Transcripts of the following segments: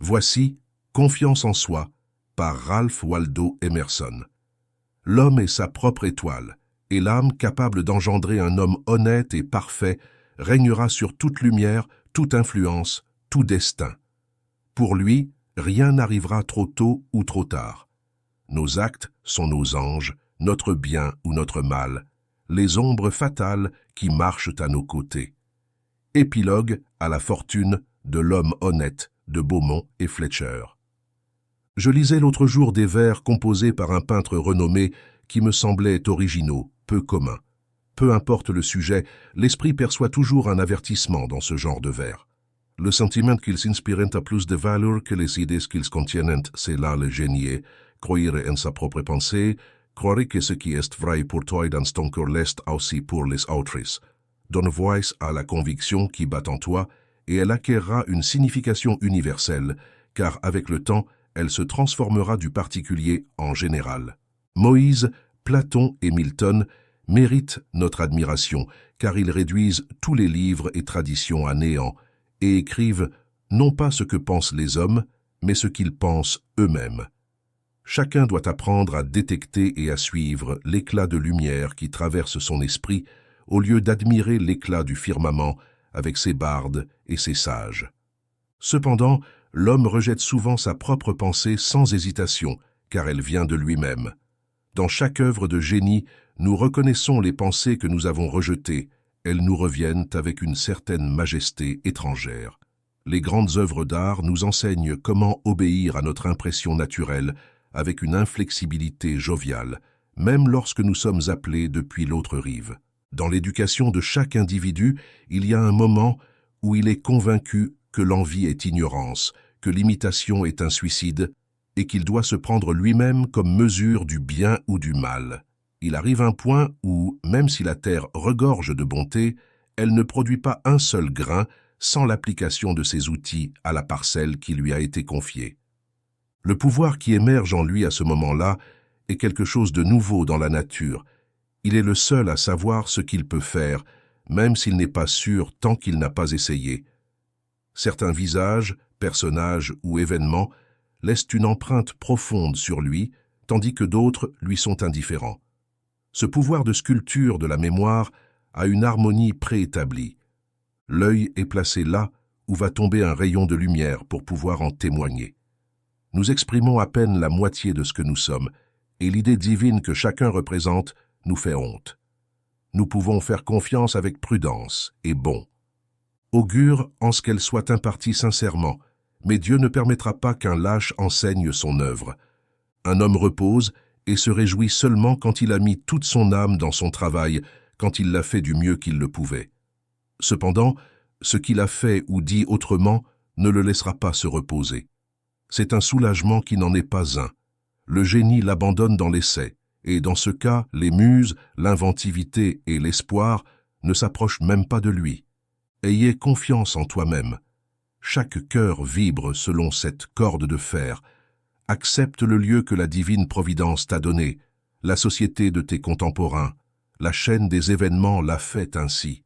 Voici Confiance en soi par Ralph Waldo Emerson. L'homme est sa propre étoile, et l'âme capable d'engendrer un homme honnête et parfait régnera sur toute lumière, toute influence, tout destin. Pour lui, rien n'arrivera trop tôt ou trop tard. Nos actes sont nos anges, notre bien ou notre mal, les ombres fatales qui marchent à nos côtés. Épilogue à la fortune de l'homme honnête de Beaumont et Fletcher. Je lisais l'autre jour des vers composés par un peintre renommé qui me semblaient originaux, peu communs. Peu importe le sujet, l'esprit perçoit toujours un avertissement dans ce genre de vers. Le sentiment qu'ils inspirent a plus de valeur que les idées qu'ils contiennent, c'est là le génie. Croire en sa propre pensée, croire que ce qui est vrai pour toi dans ton cœur l'est aussi pour les autres. Donne voix à la conviction qui bat en toi, et elle acquérera une signification universelle, car avec le temps, elle se transformera du particulier en général. Moïse, Platon et Milton méritent notre admiration, car ils réduisent tous les livres et traditions à néant, et écrivent non pas ce que pensent les hommes, mais ce qu'ils pensent eux-mêmes. Chacun doit apprendre à détecter et à suivre l'éclat de lumière qui traverse son esprit, au lieu d'admirer l'éclat du firmament avec ses bardes et ses sages. Cependant, l'homme rejette souvent sa propre pensée sans hésitation, car elle vient de lui-même. Dans chaque œuvre de génie, nous reconnaissons les pensées que nous avons rejetées. Elles nous reviennent avec une certaine majesté étrangère. Les grandes œuvres d'art nous enseignent comment obéir à notre impression naturelle avec une inflexibilité joviale, même lorsque nous sommes appelés depuis l'autre rive. Dans l'éducation de chaque individu, il y a un moment où il est convaincu que l'envie est ignorance, que l'imitation est un suicide, et qu'il doit se prendre lui-même comme mesure du bien ou du mal. Il arrive un point où, même si la terre regorge de bonté, elle ne produit pas un seul grain sans l'application de ses outils à la parcelle qui lui a été confiée. Le pouvoir qui émerge en lui à ce moment-là est quelque chose de nouveau dans la nature. Il est le seul à savoir ce qu'il peut faire, même s'il n'est pas sûr tant qu'il n'a pas essayé. Certains visages, personnages ou événements laissent une empreinte profonde sur lui, tandis que d'autres lui sont indifférents. Ce pouvoir de sculpture de la mémoire a une harmonie préétablie. L'œil est placé là où va tomber un rayon de lumière pour pouvoir en témoigner. Nous exprimons à peine la moitié de ce que nous sommes, et l'idée divine que chacun représente nous fait honte. Nous pouvons faire confiance avec prudence et bon. Augure en ce qu'elle soit impartie sincèrement, mais Dieu ne permettra pas qu'un lâche enseigne son œuvre. Un homme repose et se réjouit seulement quand il a mis toute son âme dans son travail, quand il l'a fait du mieux qu'il le pouvait. Cependant, ce qu'il a fait ou dit autrement ne le laissera pas se reposer. C'est un soulagement qui n'en est pas un. Le génie l'abandonne dans l'essai, et dans ce cas, les muses, l'inventivité et l'espoir ne s'approchent même pas de lui. Ayez confiance en toi-même. Chaque cœur vibre selon cette corde de fer. Accepte le lieu que la divine providence t'a donné, la société de tes contemporains. La chaîne des événements l'a fait ainsi.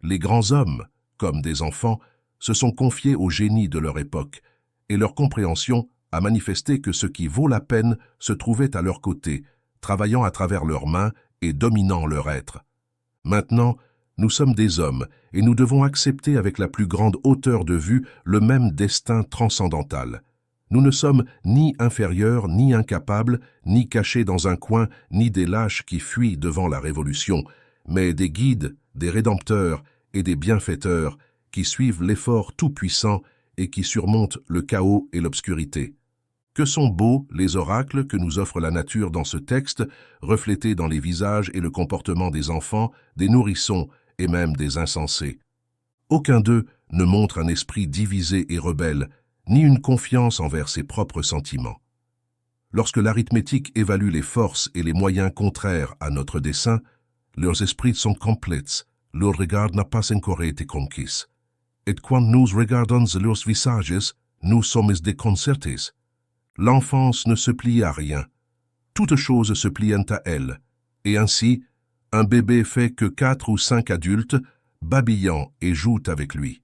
Les grands hommes, comme des enfants, se sont confiés au génie de leur époque, et leur compréhension a manifesté que ce qui vaut la peine se trouvait à leur côté, travaillant à travers leurs mains et dominant leur être. Maintenant, nous sommes des hommes, et nous devons accepter avec la plus grande hauteur de vue le même destin transcendantal. Nous ne sommes ni inférieurs, ni incapables, ni cachés dans un coin, ni des lâches qui fuient devant la révolution, mais des guides, des rédempteurs et des bienfaiteurs qui suivent l'effort tout-puissant et qui surmontent le chaos et l'obscurité. Que sont beaux les oracles que nous offre la nature dans ce texte, reflétés dans les visages et le comportement des enfants, des nourrissons et même des insensés. Aucun d'eux ne montre un esprit divisé et rebelle, ni une confiance envers ses propres sentiments. Lorsque l'arithmétique évalue les forces et les moyens contraires à notre dessein, leurs esprits sont complets, leur regard n'a pas encore été conquis. Et quand nous regardons leurs visages, nous sommes déconcertés. L'enfance ne se plie à rien. Toutes choses se plient à elle. Et ainsi, un bébé fait que 4 ou 5 adultes, babillant et jouent avec lui.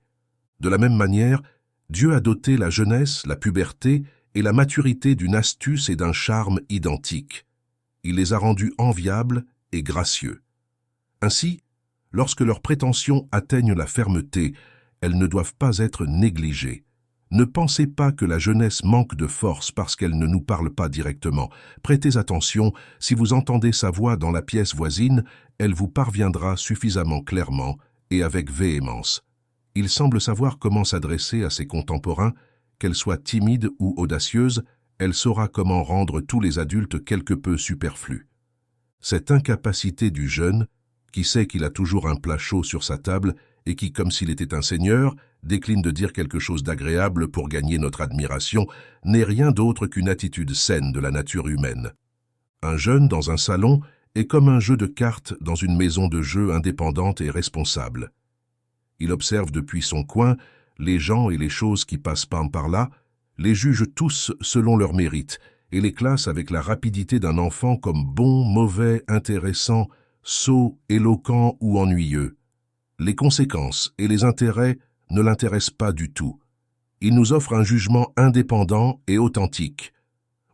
De la même manière, Dieu a doté la jeunesse, la puberté et la maturité d'une astuce et d'un charme identiques. Il les a rendus enviables et gracieux. Ainsi, lorsque leurs prétentions atteignent la fermeté, elles ne doivent pas être négligées. Ne pensez pas que la jeunesse manque de force parce qu'elle ne nous parle pas directement. Prêtez attention, si vous entendez sa voix dans la pièce voisine, elle vous parviendra suffisamment clairement et avec véhémence. Il semble savoir comment s'adresser à ses contemporains, qu'elle soit timide ou audacieuse, elle saura comment rendre tous les adultes quelque peu superflus. Cette incapacité du jeune, qui sait qu'il a toujours un plat chaud sur sa table et qui, comme s'il était un seigneur, décline de dire quelque chose d'agréable pour gagner notre admiration, n'est rien d'autre qu'une attitude saine de la nature humaine. Un jeune dans un salon est comme un jeu de cartes dans une maison de jeu indépendante et responsable. Il observe depuis son coin les gens et les choses qui passent par là, les juge tous selon leur mérite et les classe avec la rapidité d'un enfant comme bon, mauvais, intéressant, sot, éloquent ou ennuyeux. Les conséquences et les intérêts ne l'intéressent pas du tout. Il nous offre un jugement indépendant et authentique.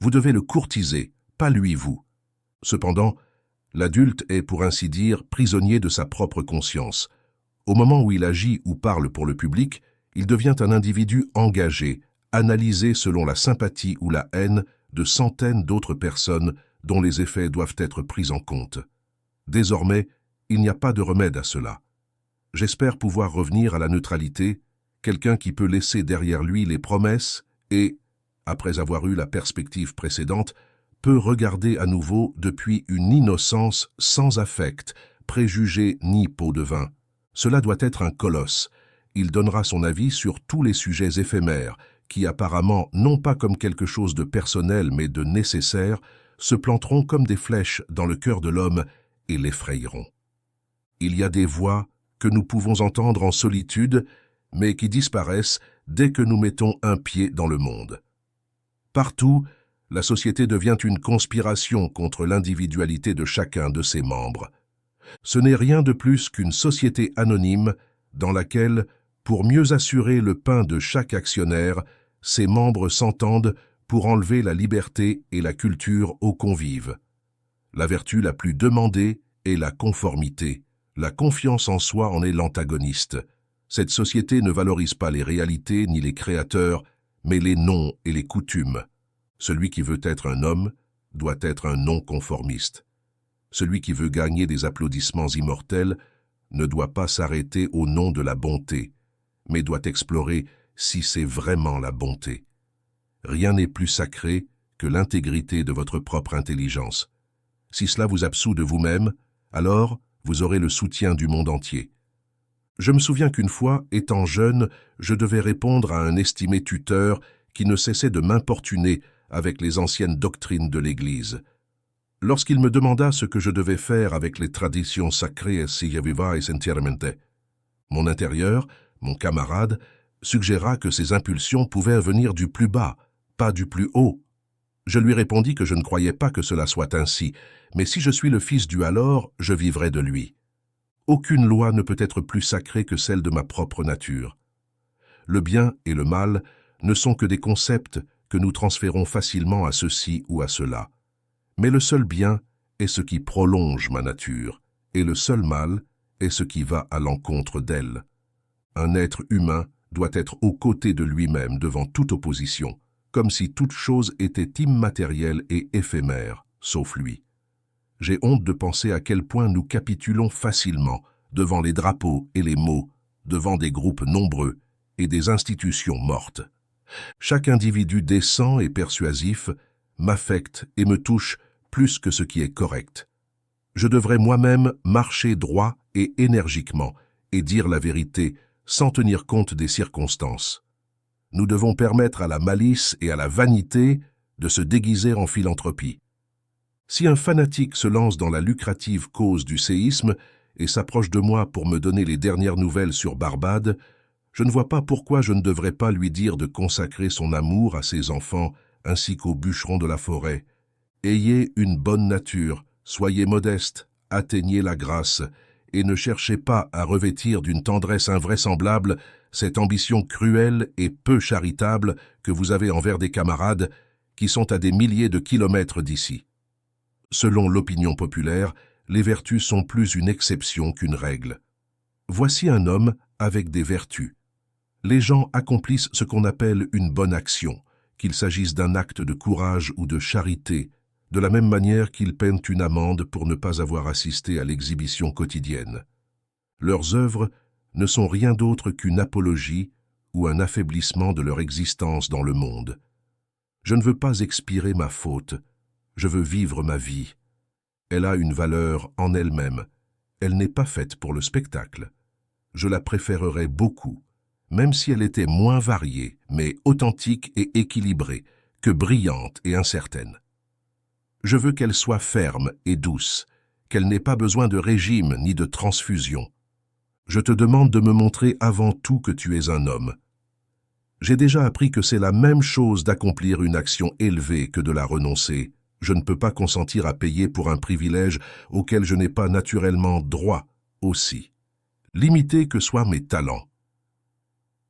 Vous devez le courtiser, pas lui vous. Cependant, l'adulte est, pour ainsi dire, prisonnier de sa propre conscience. Au moment où il agit ou parle pour le public, il devient un individu engagé, analysé selon la sympathie ou la haine de centaines d'autres personnes dont les effets doivent être pris en compte. Désormais, il n'y a pas de remède à cela. J'espère pouvoir revenir à la neutralité, quelqu'un qui peut laisser derrière lui les promesses et, après avoir eu la perspective précédente, peut regarder à nouveau depuis une innocence sans affect, préjugés ni pot de vin. Cela doit être un colosse. Il donnera son avis sur tous les sujets éphémères, qui apparemment, non pas comme quelque chose de personnel mais de nécessaire, se planteront comme des flèches dans le cœur de l'homme et l'effrayeront. Il y a des voix que nous pouvons entendre en solitude, mais qui disparaissent dès que nous mettons un pied dans le monde. Partout, la société devient une conspiration contre l'individualité de chacun de ses membres. Ce n'est rien de plus qu'une société anonyme dans laquelle, pour mieux assurer le pain de chaque actionnaire, ses membres s'entendent pour enlever la liberté et la culture aux convives. La vertu la plus demandée est la conformité. La confiance en soi en est l'antagoniste. Cette société ne valorise pas les réalités ni les créateurs, mais les noms et les coutumes. Celui qui veut être un homme doit être un non-conformiste. Celui qui veut gagner des applaudissements immortels ne doit pas s'arrêter au nom de la bonté, mais doit explorer si c'est vraiment la bonté. Rien n'est plus sacré que l'intégrité de votre propre intelligence. Si cela vous absout de vous-même, alors vous aurez le soutien du monde entier. Je me souviens qu'une fois, étant jeune, je devais répondre à un estimé tuteur qui ne cessait de m'importuner avec les anciennes doctrines de l'Église. Lorsqu'il me demanda ce que je devais faire avec les traditions sacrées si vivais intieramente, mon intérieur, mon camarade, suggéra que ces impulsions pouvaient venir du plus bas, pas du plus haut. Je lui répondis que je ne croyais pas que cela soit ainsi, mais si je suis le fils du alors, je vivrai de lui. Aucune loi ne peut être plus sacrée que celle de ma propre nature. Le bien et le mal ne sont que des concepts que nous transférons facilement à ceci ou à cela. Mais le seul bien est ce qui prolonge ma nature, et le seul mal est ce qui va à l'encontre d'elle. Un être humain doit être aux côtés de lui-même devant toute opposition, comme si toute chose était immatérielle et éphémère, sauf lui. J'ai honte de penser à quel point nous capitulons facilement devant les drapeaux et les mots, devant des groupes nombreux et des institutions mortes. Chaque individu décent et persuasif m'affecte et me touche plus que ce qui est correct. Je devrais moi-même marcher droit et énergiquement et dire la vérité sans tenir compte des circonstances. Nous devons permettre à la malice et à la vanité de se déguiser en philanthropie. Si un fanatique se lance dans la lucrative cause du séisme et s'approche de moi pour me donner les dernières nouvelles sur Barbade, je ne vois pas pourquoi je ne devrais pas lui dire de consacrer son amour à ses enfants ainsi qu'aux bûcherons de la forêt. Ayez une bonne nature, soyez modeste, atteignez la grâce, et ne cherchez pas à revêtir d'une tendresse invraisemblable cette ambition cruelle et peu charitable que vous avez envers des camarades qui sont à des milliers de kilomètres d'ici. Selon l'opinion populaire, les vertus sont plus une exception qu'une règle. Voici un homme avec des vertus. Les gens accomplissent ce qu'on appelle une bonne action, qu'il s'agisse d'un acte de courage ou de charité, de la même manière qu'ils peinent une amende pour ne pas avoir assisté à l'exhibition quotidienne. Leurs œuvres ne sont rien d'autre qu'une apologie ou un affaiblissement de leur existence dans le monde. Je ne veux pas expier ma faute, je veux vivre ma vie. Elle a une valeur en elle-même, elle n'est pas faite pour le spectacle. Je la préférerais beaucoup, même si elle était moins variée, mais authentique et équilibrée, que brillante et incertaine. Je veux qu'elle soit ferme et douce, qu'elle n'ait pas besoin de régime ni de transfusion. Je te demande de me montrer avant tout que tu es un homme. J'ai déjà appris que c'est la même chose d'accomplir une action élevée que de la renoncer. Je ne peux pas consentir à payer pour un privilège auquel je n'ai pas naturellement droit aussi. Limités que soient mes talents.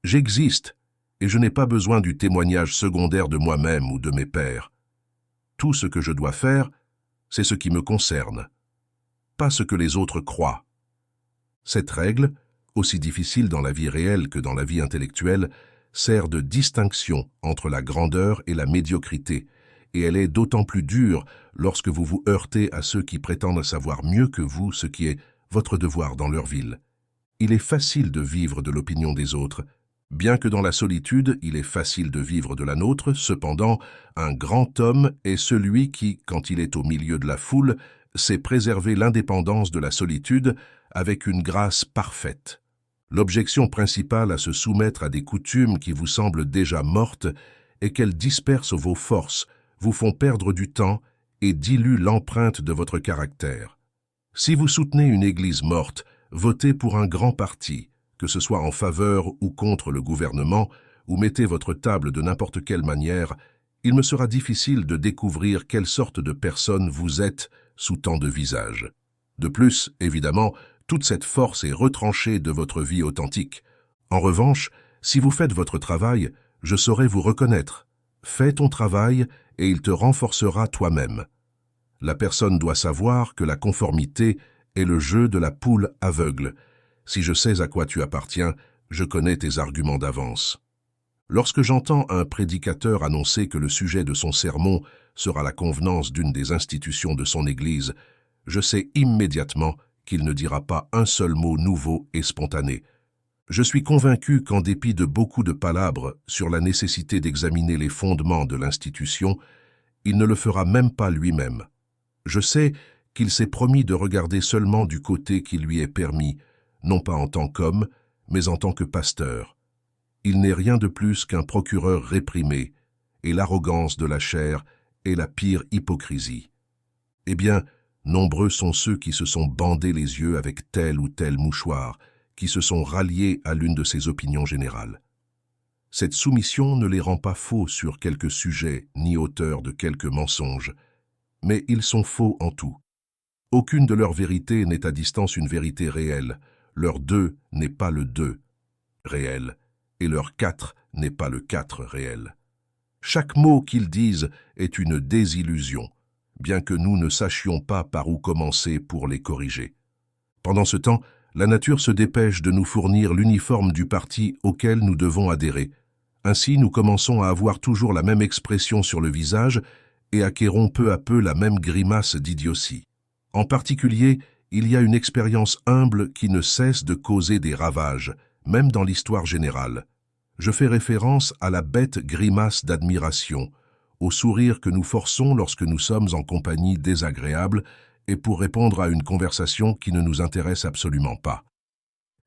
J'existe, et je n'ai pas besoin du témoignage secondaire de moi-même ou de mes pairs. Tout ce que je dois faire, c'est ce qui me concerne, pas ce que les autres croient. Cette règle, aussi difficile dans la vie réelle que dans la vie intellectuelle, sert de distinction entre la grandeur et la médiocrité, et elle est d'autant plus dure lorsque vous vous heurtez à ceux qui prétendent savoir mieux que vous ce qui est votre devoir dans leur ville. Il est facile de vivre de l'opinion des autres. Bien que dans la solitude, il est facile de vivre de la nôtre, cependant, un grand homme est celui qui, quand il est au milieu de la foule, sait préserver l'indépendance de la solitude avec une grâce parfaite. L'objection principale à se soumettre à des coutumes qui vous semblent déjà mortes est qu'elles dispersent vos forces, vous font perdre du temps et diluent l'empreinte de votre caractère. Si vous soutenez une église morte, votez pour un grand parti, que ce soit en faveur ou contre le gouvernement, ou mettez votre table de n'importe quelle manière, il me sera difficile de découvrir quelle sorte de personne vous êtes sous tant de visages. De plus, évidemment, toute cette force est retranchée de votre vie authentique. En revanche, si vous faites votre travail, je saurai vous reconnaître. Fais ton travail et il te renforcera toi-même. La personne doit savoir que la conformité est le jeu de la poule aveugle. Si je sais à quoi tu appartiens, je connais tes arguments d'avance. Lorsque j'entends un prédicateur annoncer que le sujet de son sermon sera la convenance d'une des institutions de son Église, je sais immédiatement qu'il ne dira pas un seul mot nouveau et spontané. Je suis convaincu qu'en dépit de beaucoup de palabres sur la nécessité d'examiner les fondements de l'institution, il ne le fera même pas lui-même. Je sais qu'il s'est promis de regarder seulement du côté qui lui est permis, non pas en tant qu'homme, mais en tant que pasteur. Il n'est rien de plus qu'un procureur réprimé, et l'arrogance de la chair est la pire hypocrisie. Eh bien, nombreux sont ceux qui se sont bandés les yeux avec tel ou tel mouchoir, qui se sont ralliés à l'une de ces opinions générales. Cette soumission ne les rend pas faux sur quelques sujets ni auteurs de quelques mensonges, mais ils sont faux en tout. Aucune de leurs vérités n'est à distance une vérité réelle, leur 2 n'est pas le 2 réel, et leur 4 n'est pas le 4 réel. Chaque mot qu'ils disent est une désillusion, bien que nous ne sachions pas par où commencer pour les corriger. Pendant ce temps, la nature se dépêche de nous fournir l'uniforme du parti auquel nous devons adhérer. Ainsi, nous commençons à avoir toujours la même expression sur le visage et acquérons peu à peu la même grimace d'idiotie. En particulier, il y a une expérience humble qui ne cesse de causer des ravages, même dans l'histoire générale. Je fais référence à la bête grimace d'admiration, au sourire que nous forçons lorsque nous sommes en compagnie désagréable et pour répondre à une conversation qui ne nous intéresse absolument pas.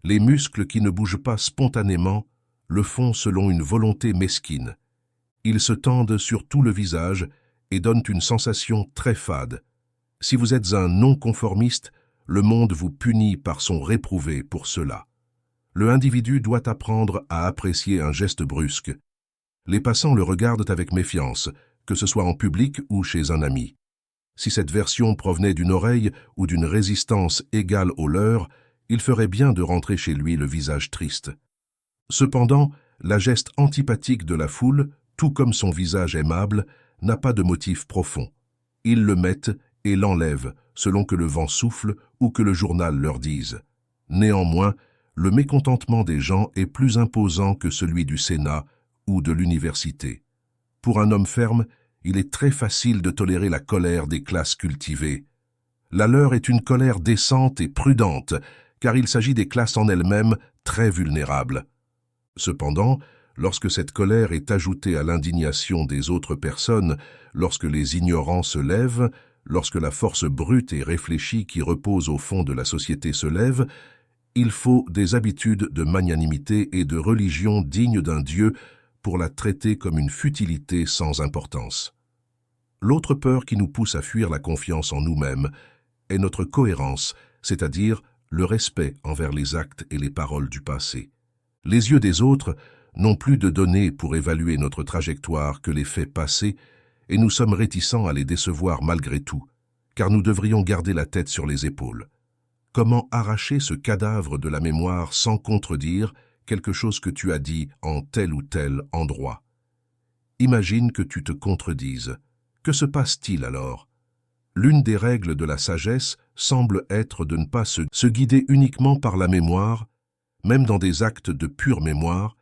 Les muscles qui ne bougent pas spontanément le font selon une volonté mesquine. Ils se tendent sur tout le visage et donnent une sensation très fade. Si vous êtes un non-conformiste, le monde vous punit par son réprouvé pour cela. Le individu doit apprendre à apprécier un geste brusque. Les passants le regardent avec méfiance, que ce soit en public ou chez un ami. Si cette version provenait d'une oreille ou d'une résistance égale au leur, il ferait bien de rentrer chez lui le visage triste. Cependant, la geste antipathique de la foule, tout comme son visage aimable, n'a pas de motif profond. Ils le mettent et l'enlèvent, selon que le vent souffle ou que le journal leur dise. Néanmoins, le mécontentement des gens est plus imposant que celui du Sénat ou de l'université. Pour un homme ferme, il est très facile de tolérer la colère des classes cultivées. La leur est une colère décente et prudente, car il s'agit des classes en elles-mêmes très vulnérables. Cependant, lorsque cette colère est ajoutée à l'indignation des autres personnes, lorsque les ignorants se lèvent, lorsque la force brute et réfléchie qui repose au fond de la société se lève, il faut des habitudes de magnanimité et de religion dignes d'un Dieu pour la traiter comme une futilité sans importance. L'autre peur qui nous pousse à fuir la confiance en nous-mêmes est notre cohérence, c'est-à-dire le respect envers les actes et les paroles du passé. Les yeux des autres n'ont plus de données pour évaluer notre trajectoire que les faits passés, et nous sommes réticents à les décevoir malgré tout, car nous devrions garder la tête sur les épaules. Comment arracher ce cadavre de la mémoire sans contredire quelque chose que tu as dit en tel ou tel endroit? Imagine que tu te contredises. Que se passe-t-il alors? L'une des règles de la sagesse semble être de ne pas se guider uniquement par la mémoire, même dans des actes de pure mémoire,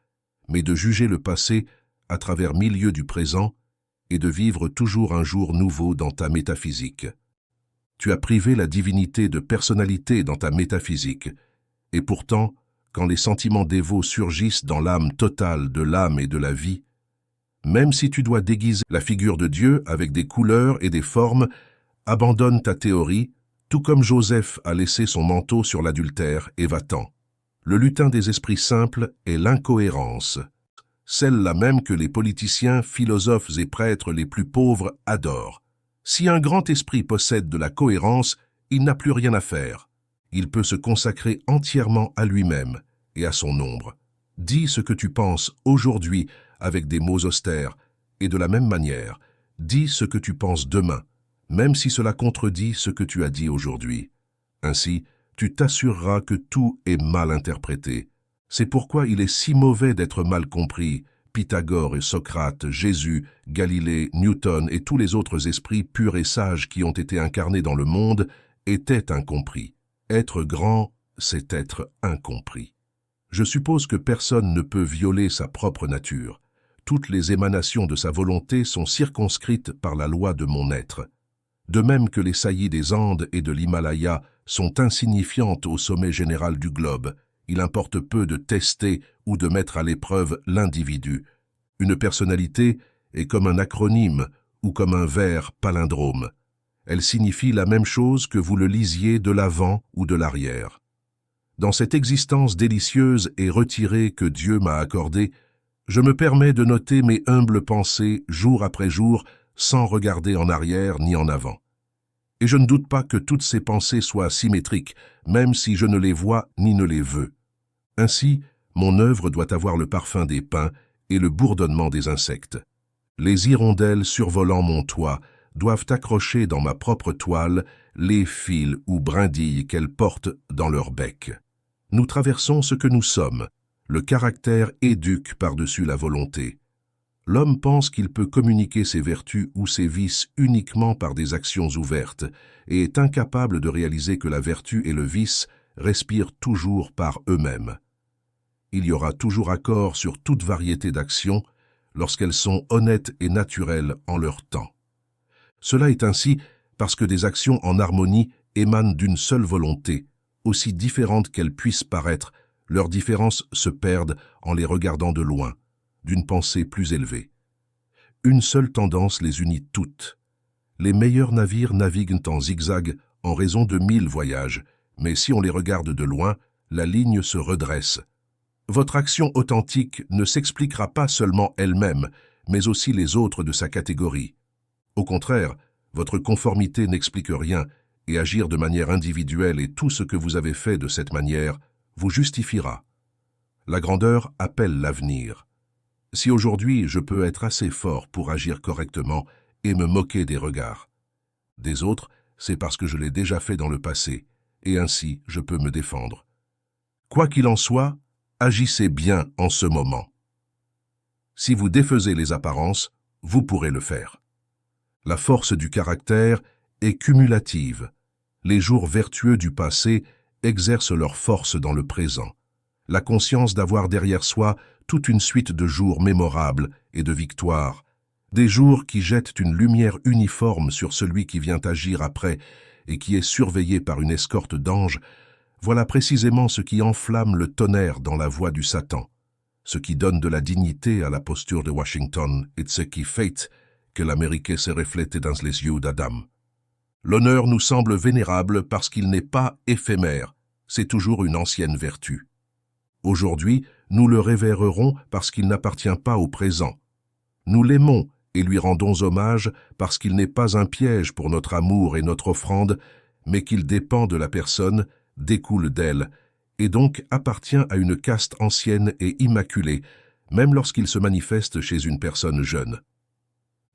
mais de juger le passé à travers milieu du présent et de vivre toujours un jour nouveau dans ta métaphysique. Tu as privé la divinité de personnalité dans ta métaphysique, et pourtant, quand les sentiments dévots surgissent dans l'âme totale de l'âme et de la vie, même si tu dois déguiser la figure de Dieu avec des couleurs et des formes, abandonne ta théorie, tout comme Joseph a laissé son manteau sur l'adultère et va-t'en. Le lutin des esprits simples est l'incohérence, celle-là même que les politiciens, philosophes et prêtres les plus pauvres adorent. Si un grand esprit possède de la cohérence, il n'a plus rien à faire. Il peut se consacrer entièrement à lui-même et à son ombre. Dis ce que tu penses aujourd'hui avec des mots austères, et de la même manière, dis ce que tu penses demain, même si cela contredit ce que tu as dit aujourd'hui. Ainsi, tu t'assureras que tout est mal interprété. C'est pourquoi il est si mauvais d'être mal compris. Pythagore et Socrate, Jésus, Galilée, Newton et tous les autres esprits purs et sages qui ont été incarnés dans le monde étaient incompris. Être grand, c'est être incompris. Je suppose que personne ne peut violer sa propre nature. Toutes les émanations de sa volonté sont circonscrites par la loi de mon être. De même que les saillies des Andes et de l'Himalaya sont insignifiantes au sommet général du globe, il importe peu de tester ou de mettre à l'épreuve l'individu. Une personnalité est comme un acronyme ou comme un vers palindrome. Elle signifie la même chose que vous le lisiez de l'avant ou de l'arrière. Dans cette existence délicieuse et retirée que Dieu m'a accordée, je me permets de noter mes humbles pensées jour après jour sans regarder en arrière ni en avant. Et je ne doute pas que toutes ces pensées soient symétriques, même si je ne les vois ni ne les veux. Ainsi, mon œuvre doit avoir le parfum des pins et le bourdonnement des insectes. Les hirondelles survolant mon toit doivent accrocher dans ma propre toile les fils ou brindilles qu'elles portent dans leur bec. Nous traversons ce que nous sommes. Le caractère éduque par-dessus la volonté. L'homme pense qu'il peut communiquer ses vertus ou ses vices uniquement par des actions ouvertes et est incapable de réaliser que la vertu et le vice respirent toujours par eux-mêmes. Il y aura toujours accord sur toute variété d'actions lorsqu'elles sont honnêtes et naturelles en leur temps. Cela est ainsi parce que des actions en harmonie émanent d'une seule volonté, aussi différentes qu'elles puissent paraître. Leurs différences se perdent en les regardant de loin, d'une pensée plus élevée. Une seule tendance les unit toutes. Les meilleurs navires naviguent en zigzag en raison de 1000 voyages, mais si on les regarde de loin, la ligne se redresse. Votre action authentique ne s'expliquera pas seulement elle-même, mais aussi les autres de sa catégorie. Au contraire, votre conformité n'explique rien, et agir de manière individuelle et tout ce que vous avez fait de cette manière vous justifiera. La grandeur appelle l'avenir. Si aujourd'hui je peux être assez fort pour agir correctement et me moquer des regards des autres, c'est parce que je l'ai déjà fait dans le passé, et ainsi je peux me défendre. Quoi qu'il en soit, agissez bien en ce moment. Si vous défaisez les apparences, vous pourrez le faire. La force du caractère est cumulative. Les jours vertueux du passé exercent leur force dans le présent. La conscience d'avoir derrière soi toute une suite de jours mémorables et de victoires, des jours qui jettent une lumière uniforme sur celui qui vient agir après et qui est surveillé par une escorte d'anges, voilà précisément ce qui enflamme le tonnerre dans la voix du Satan, ce qui donne de la dignité à la posture de Washington et ce qui fait que l'Amérique se reflète dans les yeux d'Adam. L'honneur nous semble vénérable parce qu'il n'est pas éphémère, c'est toujours une ancienne vertu. Aujourd'hui, nous le révérerons parce qu'il n'appartient pas au présent. Nous l'aimons et lui rendons hommage parce qu'il n'est pas un piège pour notre amour et notre offrande, mais qu'il dépend de la personne, découle d'elle, et donc appartient à une caste ancienne et immaculée, même lorsqu'il se manifeste chez une personne jeune.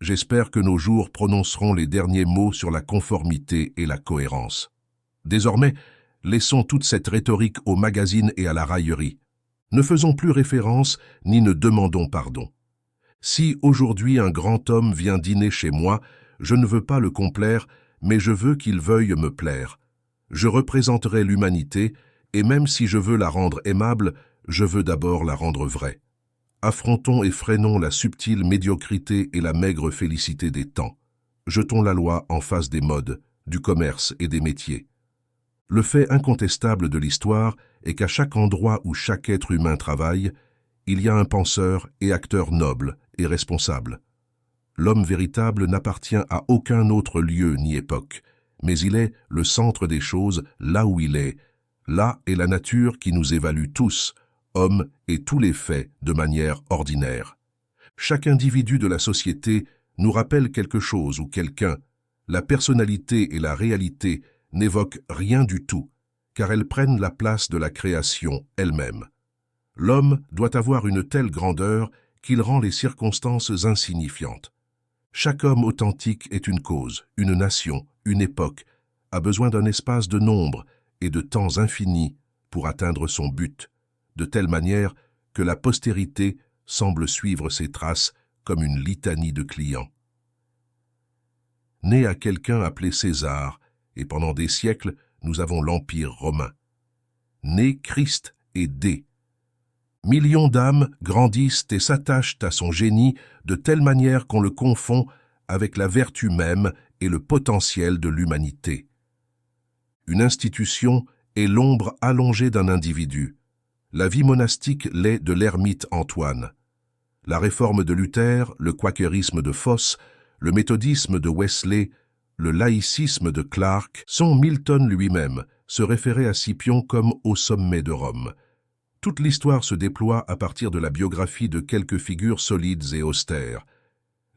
J'espère que nos jours prononceront les derniers mots sur la conformité et la cohérence. Désormais, laissons toute cette rhétorique aux magazines et à la raillerie. Ne faisons plus référence ni ne demandons pardon. Si aujourd'hui un grand homme vient dîner chez moi, je ne veux pas le complaire, mais je veux qu'il veuille me plaire. Je représenterai l'humanité, et même si je veux la rendre aimable, je veux d'abord la rendre vraie. Affrontons et freinons la subtile médiocrité et la maigre félicité des temps. Jetons la loi en face des modes, du commerce et des métiers. Le fait incontestable de l'histoire est qu'à chaque endroit où chaque être humain travaille, il y a un penseur et acteur noble et responsable. L'homme véritable n'appartient à aucun autre lieu ni époque, mais il est le centre des choses là où il est. Là est la nature qui nous évalue tous, hommes et tous les faits de manière ordinaire. Chaque individu de la société nous rappelle quelque chose ou quelqu'un. La personnalité et la réalité n'évoquent rien du tout, car elles prennent la place de la création elle-même. L'homme doit avoir une telle grandeur qu'il rend les circonstances insignifiantes. Chaque homme authentique est une cause, une nation, une époque, a besoin d'un espace de nombre et de temps infini pour atteindre son but, de telle manière que la postérité semble suivre ses traces comme une litanie de clients. Né à quelqu'un appelé César, et pendant des siècles, nous avons l'Empire romain. Né Christ et D. Millions d'âmes grandissent et s'attachent à son génie de telle manière qu'on le confond avec la vertu même et le potentiel de l'humanité. Une institution est l'ombre allongée d'un individu. La vie monastique l'est de l'ermite Antoine. La réforme de Luther, le quakerisme de Foss, le méthodisme de Wesley, le laïcisme de Clarke sont Milton lui-même, se référait à Scipion comme au sommet de Rome. Toute l'histoire se déploie à partir de la biographie de quelques figures solides et austères.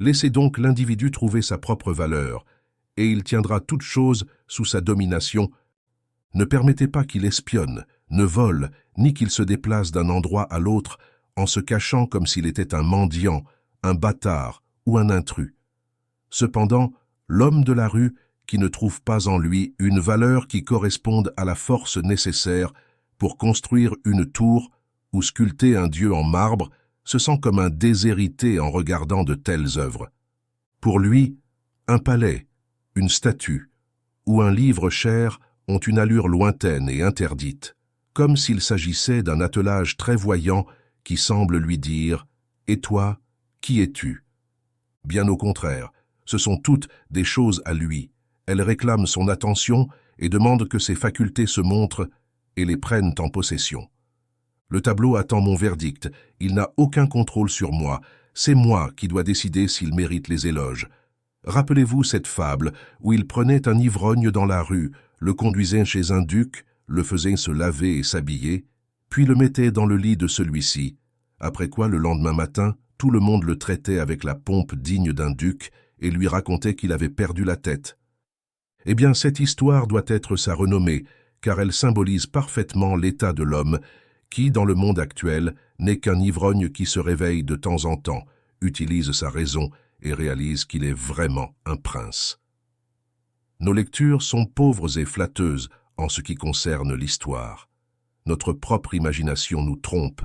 Laissez donc l'individu trouver sa propre valeur, et il tiendra toute chose sous sa domination. Ne permettez pas qu'il espionne, ne vole, ni qu'il se déplace d'un endroit à l'autre en se cachant comme s'il était un mendiant, un bâtard ou un intrus. Cependant, l'homme de la rue qui ne trouve pas en lui une valeur qui corresponde à la force nécessaire pour construire une tour ou sculpter un dieu en marbre se sent comme un déshérité en regardant de telles œuvres. Pour lui, un palais, une statue ou un livre cher ont une allure lointaine et interdite, comme s'il s'agissait d'un attelage très voyant qui semble lui dire « Et toi, qui es-tu » Bien au contraire, ce sont toutes des choses à lui. Elles réclament son attention et demandent que ses facultés se montrent et les prennent en possession. Le tableau attend mon verdict, il n'a aucun contrôle sur moi, c'est moi qui dois décider s'il mérite les éloges. Rappelez-vous cette fable où il prenait un ivrogne dans la rue, le conduisait chez un duc, le faisait se laver et s'habiller, puis le mettait dans le lit de celui-ci, après quoi le lendemain matin, tout le monde le traitait avec la pompe digne d'un duc et lui racontait qu'il avait perdu la tête. Eh bien, cette histoire doit être sa renommée, car elle symbolise parfaitement l'état de l'homme qui, dans le monde actuel, n'est qu'un ivrogne qui se réveille de temps en temps, utilise sa raison et réalise qu'il est vraiment un prince. Nos lectures sont pauvres et flatteuses en ce qui concerne l'histoire. Notre propre imagination nous trompe.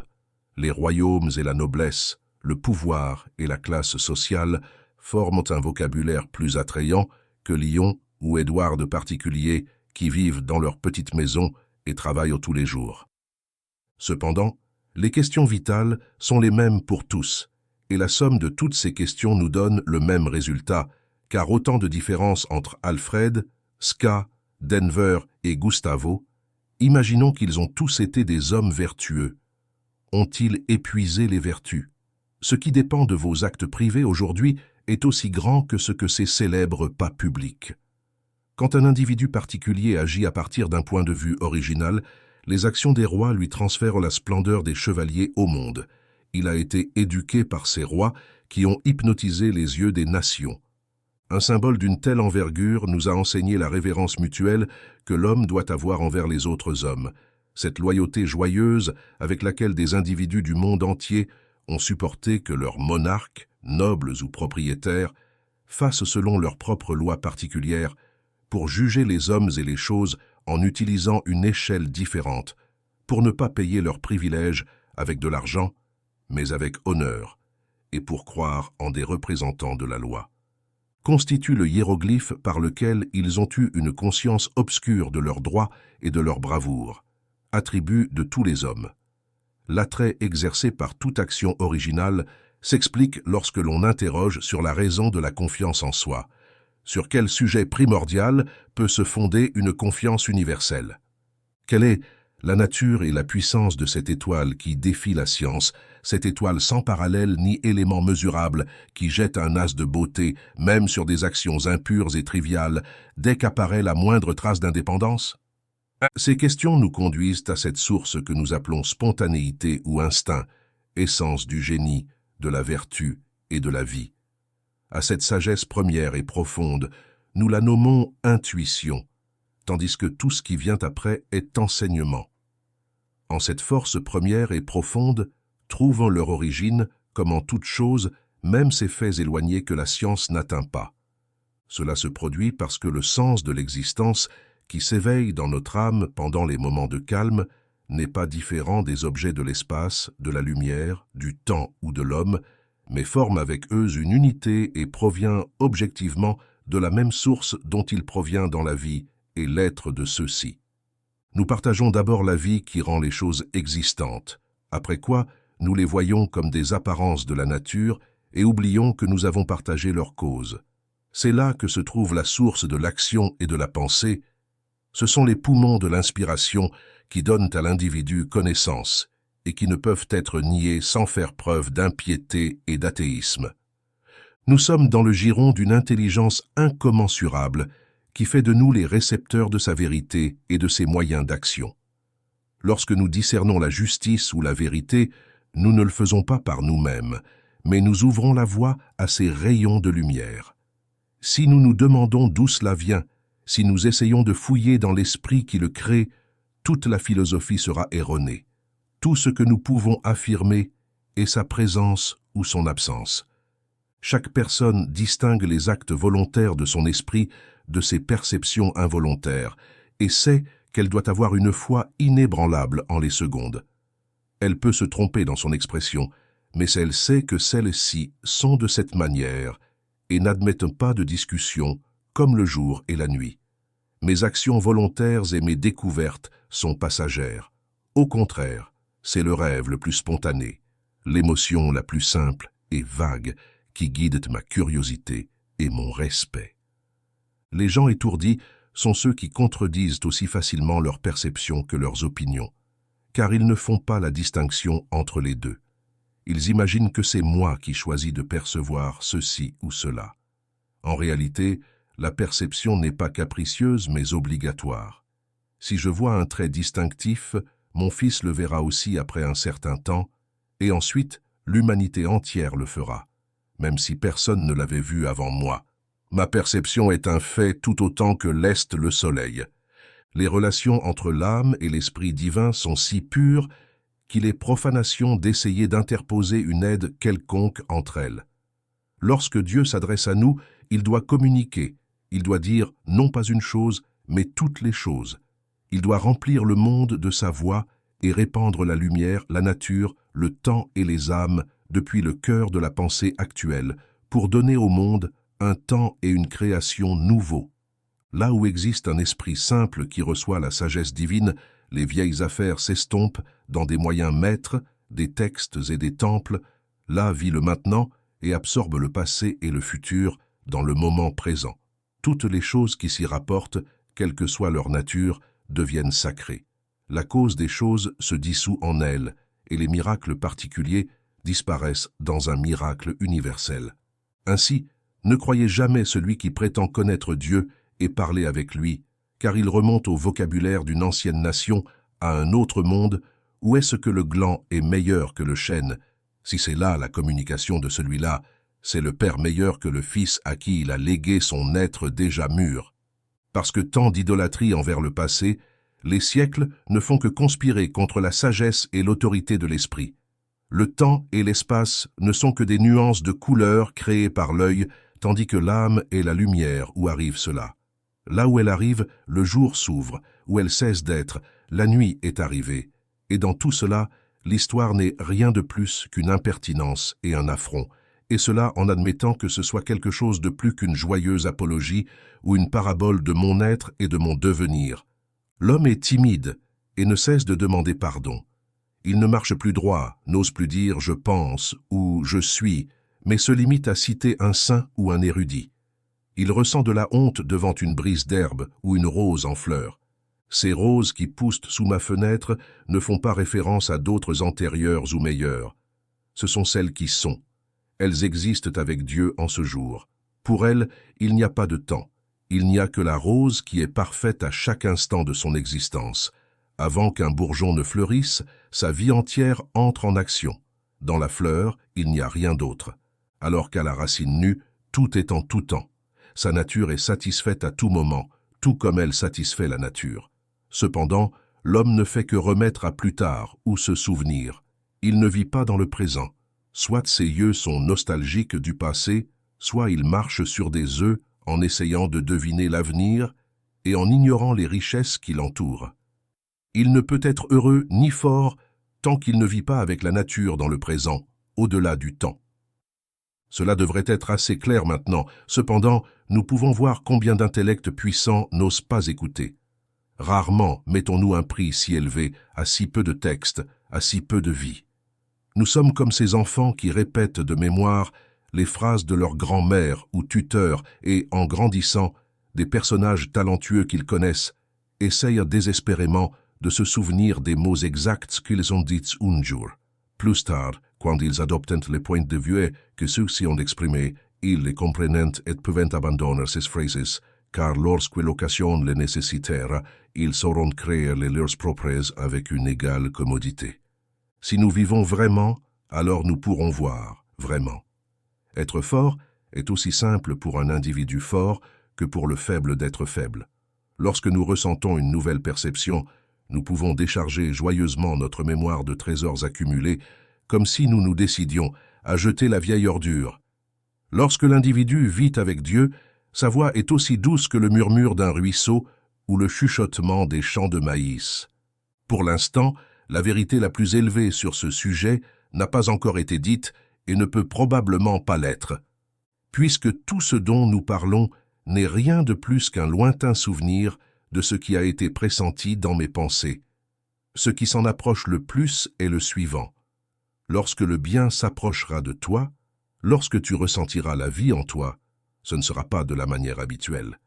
Les royaumes et la noblesse, le pouvoir et la classe sociale forment un vocabulaire plus attrayant que Lyon ou Édouard de particuliers qui vivent dans leur petite maison et travaillent tous les jours. Cependant, les questions vitales sont les mêmes pour tous, et la somme de toutes ces questions nous donne le même résultat, car autant de différences entre Alfred, Ska, Denver et Gustavo, imaginons qu'ils ont tous été des hommes vertueux. Ont-ils épuisé les vertus? Ce qui dépend de vos actes privés aujourd'hui est aussi grand que ce que ces célèbres pas publics. Quand un individu particulier agit à partir d'un point de vue original, les actions des rois lui transfèrent la splendeur des chevaliers au monde. Il a été éduqué par ces rois qui ont hypnotisé les yeux des nations. Un symbole d'une telle envergure nous a enseigné la révérence mutuelle que l'homme doit avoir envers les autres hommes, cette loyauté joyeuse avec laquelle des individus du monde entier ont supporté que leurs monarques, nobles ou propriétaires, fassent selon leurs propres lois particulières pour juger les hommes et les choses en utilisant une échelle différente, pour ne pas payer leurs privilèges avec de l'argent, mais avec honneur, et pour croire en des représentants de la loi. Constitue le hiéroglyphe par lequel ils ont eu une conscience obscure de leurs droits et de leur bravoure, attribut de tous les hommes. L'attrait exercé par toute action originale s'explique lorsque l'on interroge sur la raison de la confiance en soi. Sur quel sujet primordial peut se fonder une confiance universelle? Quelle est la nature et la puissance de cette étoile qui défie la science, cette étoile sans parallèle ni élément mesurable qui jette un as de beauté, même sur des actions impures et triviales, dès qu'apparaît la moindre trace d'indépendance? Ces questions nous conduisent à cette source que nous appelons spontanéité ou instinct, essence du génie, de la vertu et de la vie. À cette sagesse première et profonde, nous la nommons intuition, tandis que tout ce qui vient après est enseignement. En cette force première et profonde, trouvons leur origine, comme en toute chose, même ces faits éloignés que la science n'atteint pas. Cela se produit parce que le sens de l'existence qui s'éveille dans notre âme pendant les moments de calme n'est pas différent des objets de l'espace, de la lumière, du temps ou de l'homme, mais forme avec eux une unité et provient objectivement de la même source dont il provient dans la vie et l'être de ceux-ci. Nous partageons d'abord la vie qui rend les choses existantes, après quoi nous les voyons comme des apparences de la nature et oublions que nous avons partagé leur cause. C'est là que se trouve la source de l'action et de la pensée. Ce sont les poumons de l'inspiration qui donnent à l'individu connaissance et qui ne peuvent être niés sans faire preuve d'impiété et d'athéisme. Nous sommes dans le giron d'une intelligence incommensurable qui fait de nous les récepteurs de sa vérité et de ses moyens d'action. Lorsque nous discernons la justice ou la vérité, nous ne le faisons pas par nous-mêmes, mais nous ouvrons la voie à ces rayons de lumière. Si nous nous demandons d'où cela vient, si nous essayons de fouiller dans l'esprit qui le crée, toute la philosophie sera erronée. Tout ce que nous pouvons affirmer est sa présence ou son absence. Chaque personne distingue les actes volontaires de son esprit de ses perceptions involontaires et sait qu'elle doit avoir une foi inébranlable en les secondes. Elle peut se tromper dans son expression, mais elle sait que celles-ci sont de cette manière et n'admettent pas de discussion, comme le jour et la nuit. Mes actions volontaires et mes découvertes sont passagères. Au contraire, c'est le rêve le plus spontané, l'émotion la plus simple et vague qui guide ma curiosité et mon respect. Les gens étourdis sont ceux qui contredisent aussi facilement leurs perceptions que leurs opinions, car ils ne font pas la distinction entre les deux. Ils imaginent que c'est moi qui choisis de percevoir ceci ou cela. En réalité, la perception n'est pas capricieuse mais obligatoire. Si je vois un trait distinctif, mon fils le verra aussi après un certain temps, et ensuite l'humanité entière le fera, même si personne ne l'avait vu avant moi. Ma perception est un fait tout autant que l'est le soleil. Les relations entre l'âme et l'esprit divin sont si pures qu'il est profanation d'essayer d'interposer une aide quelconque entre elles. Lorsque Dieu s'adresse à nous, il doit communiquer, il doit dire non pas une chose, mais toutes les choses. Il doit remplir le monde de sa voix et répandre la lumière, la nature, le temps et les âmes depuis le cœur de la pensée actuelle, pour donner au monde un temps et une création nouveaux. Là où existe un esprit simple qui reçoit la sagesse divine, les vieilles affaires s'estompent dans des moyens maîtres, des textes et des temples. Là vit le maintenant et absorbe le passé et le futur dans le moment présent. Toutes les choses qui s'y rapportent, quelle que soit leur nature, deviennent sacrées. La cause des choses se dissout en elles, et les miracles particuliers disparaissent dans un miracle universel. Ainsi, ne croyez jamais celui qui prétend connaître Dieu et parler avec lui, car il remonte au vocabulaire d'une ancienne nation, à un autre monde, où est-ce que le gland est meilleur que le chêne? Si c'est là la communication de celui-là, c'est le Père meilleur que le Fils à qui il a légué son être déjà mûr. Parce que tant d'idolâtrie envers le passé, les siècles ne font que conspirer contre la sagesse et l'autorité de l'esprit. Le temps et l'espace ne sont que des nuances de couleurs créées par l'œil, tandis que l'âme est la lumière où arrive cela. Là où elle arrive, le jour s'ouvre, où elle cesse d'être, la nuit est arrivée. Et dans tout cela, l'histoire n'est rien de plus qu'une impertinence et un affront, et cela en admettant que ce soit quelque chose de plus qu'une joyeuse apologie ou une parabole de mon être et de mon devenir. L'homme est timide et ne cesse de demander pardon. Il ne marche plus droit, n'ose plus dire « je pense » ou « je suis », mais se limite à citer un saint ou un érudit. Il ressent de la honte devant une brise d'herbe ou une rose en fleurs. Ces roses qui poussent sous ma fenêtre ne font pas référence à d'autres antérieures ou meilleures. Ce sont celles qui sont. Elles existent avec Dieu en ce jour. Pour elles, il n'y a pas de temps. Il n'y a que la rose qui est parfaite à chaque instant de son existence. Avant qu'un bourgeon ne fleurisse, sa vie entière entre en action. Dans la fleur, il n'y a rien d'autre. Alors qu'à la racine nue, tout est en tout temps. Sa nature est satisfaite à tout moment, tout comme elle satisfait la nature. Cependant, l'homme ne fait que remettre à plus tard ou se souvenir. Il ne vit pas dans le présent. Soit ses yeux sont nostalgiques du passé, soit il marche sur des œufs en essayant de deviner l'avenir et en ignorant les richesses qui l'entourent. Il ne peut être heureux ni fort tant qu'il ne vit pas avec la nature dans le présent, au-delà du temps. Cela devrait être assez clair maintenant, cependant, nous pouvons voir combien d'intellects puissants n'osent pas écouter. Rarement mettons-nous un prix si élevé à si peu de textes, à si peu de vie. Nous sommes comme ces enfants qui répètent de mémoire les phrases de leur grand-mère ou tuteur et, en grandissant, des personnages talentueux qu'ils connaissent essayent désespérément de se souvenir des mots exacts qu'ils ont dits un jour. Plus tard, quand ils adoptent les points de vue que ceux-ci ont exprimés, ils les comprennent et peuvent abandonner ces phrases, car lorsque l'occasion les nécessitera, ils sauront créer les leurs propres avec une égale commodité. Si nous vivons vraiment, alors nous pourrons voir vraiment. Être fort est aussi simple pour un individu fort que pour le faible d'être faible. Lorsque nous ressentons une nouvelle perception, nous pouvons décharger joyeusement notre mémoire de trésors accumulés, comme si nous nous décidions à jeter la vieille ordure. Lorsque l'individu vit avec Dieu, sa voix est aussi douce que le murmure d'un ruisseau ou le chuchotement des champs de maïs. Pour l'instant, la vérité la plus élevée sur ce sujet n'a pas encore été dite et ne peut probablement pas l'être, puisque tout ce dont nous parlons n'est rien de plus qu'un lointain souvenir de ce qui a été pressenti dans mes pensées. Ce qui s'en approche le plus est le suivant. Lorsque le bien s'approchera de toi, lorsque tu ressentiras la vie en toi, ce ne sera pas de la manière habituelle.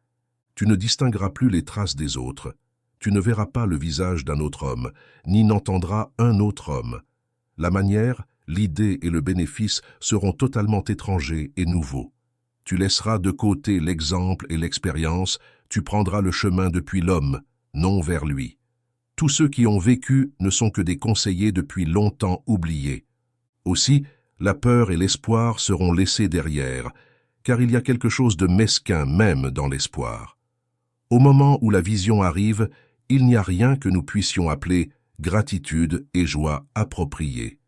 Tu ne distingueras plus les traces des autres. Tu ne verras pas le visage d'un autre homme, ni n'entendras un autre homme. La manière, l'idée et le bénéfice seront totalement étrangers et nouveaux. Tu laisseras de côté l'exemple et l'expérience, tu prendras le chemin depuis l'homme, non vers lui. Tous ceux qui ont vécu ne sont que des conseillers depuis longtemps oubliés. Aussi, la peur et l'espoir seront laissés derrière, car il y a quelque chose de mesquin même dans l'espoir. Au moment où la vision arrive, il n'y a rien que nous puissions appeler gratitude et joie appropriée.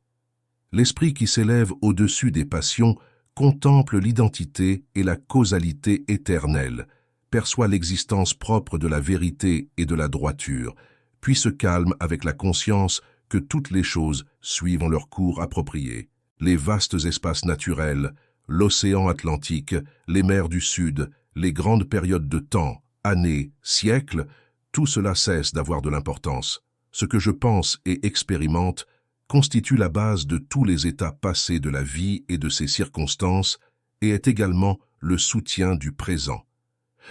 L'esprit qui s'élève au-dessus des passions contemple l'identité et la causalité éternelle, perçoit l'existence propre de la vérité et de la droiture, puis se calme avec la conscience que toutes les choses suivent leur cours approprié. Les vastes espaces naturels, l'océan Atlantique, les mers du Sud, les grandes périodes de temps, années, siècles, tout cela cesse d'avoir de l'importance. Ce que je pense et expérimente constitue la base de tous les états passés de la vie et de ses circonstances et est également le soutien du présent.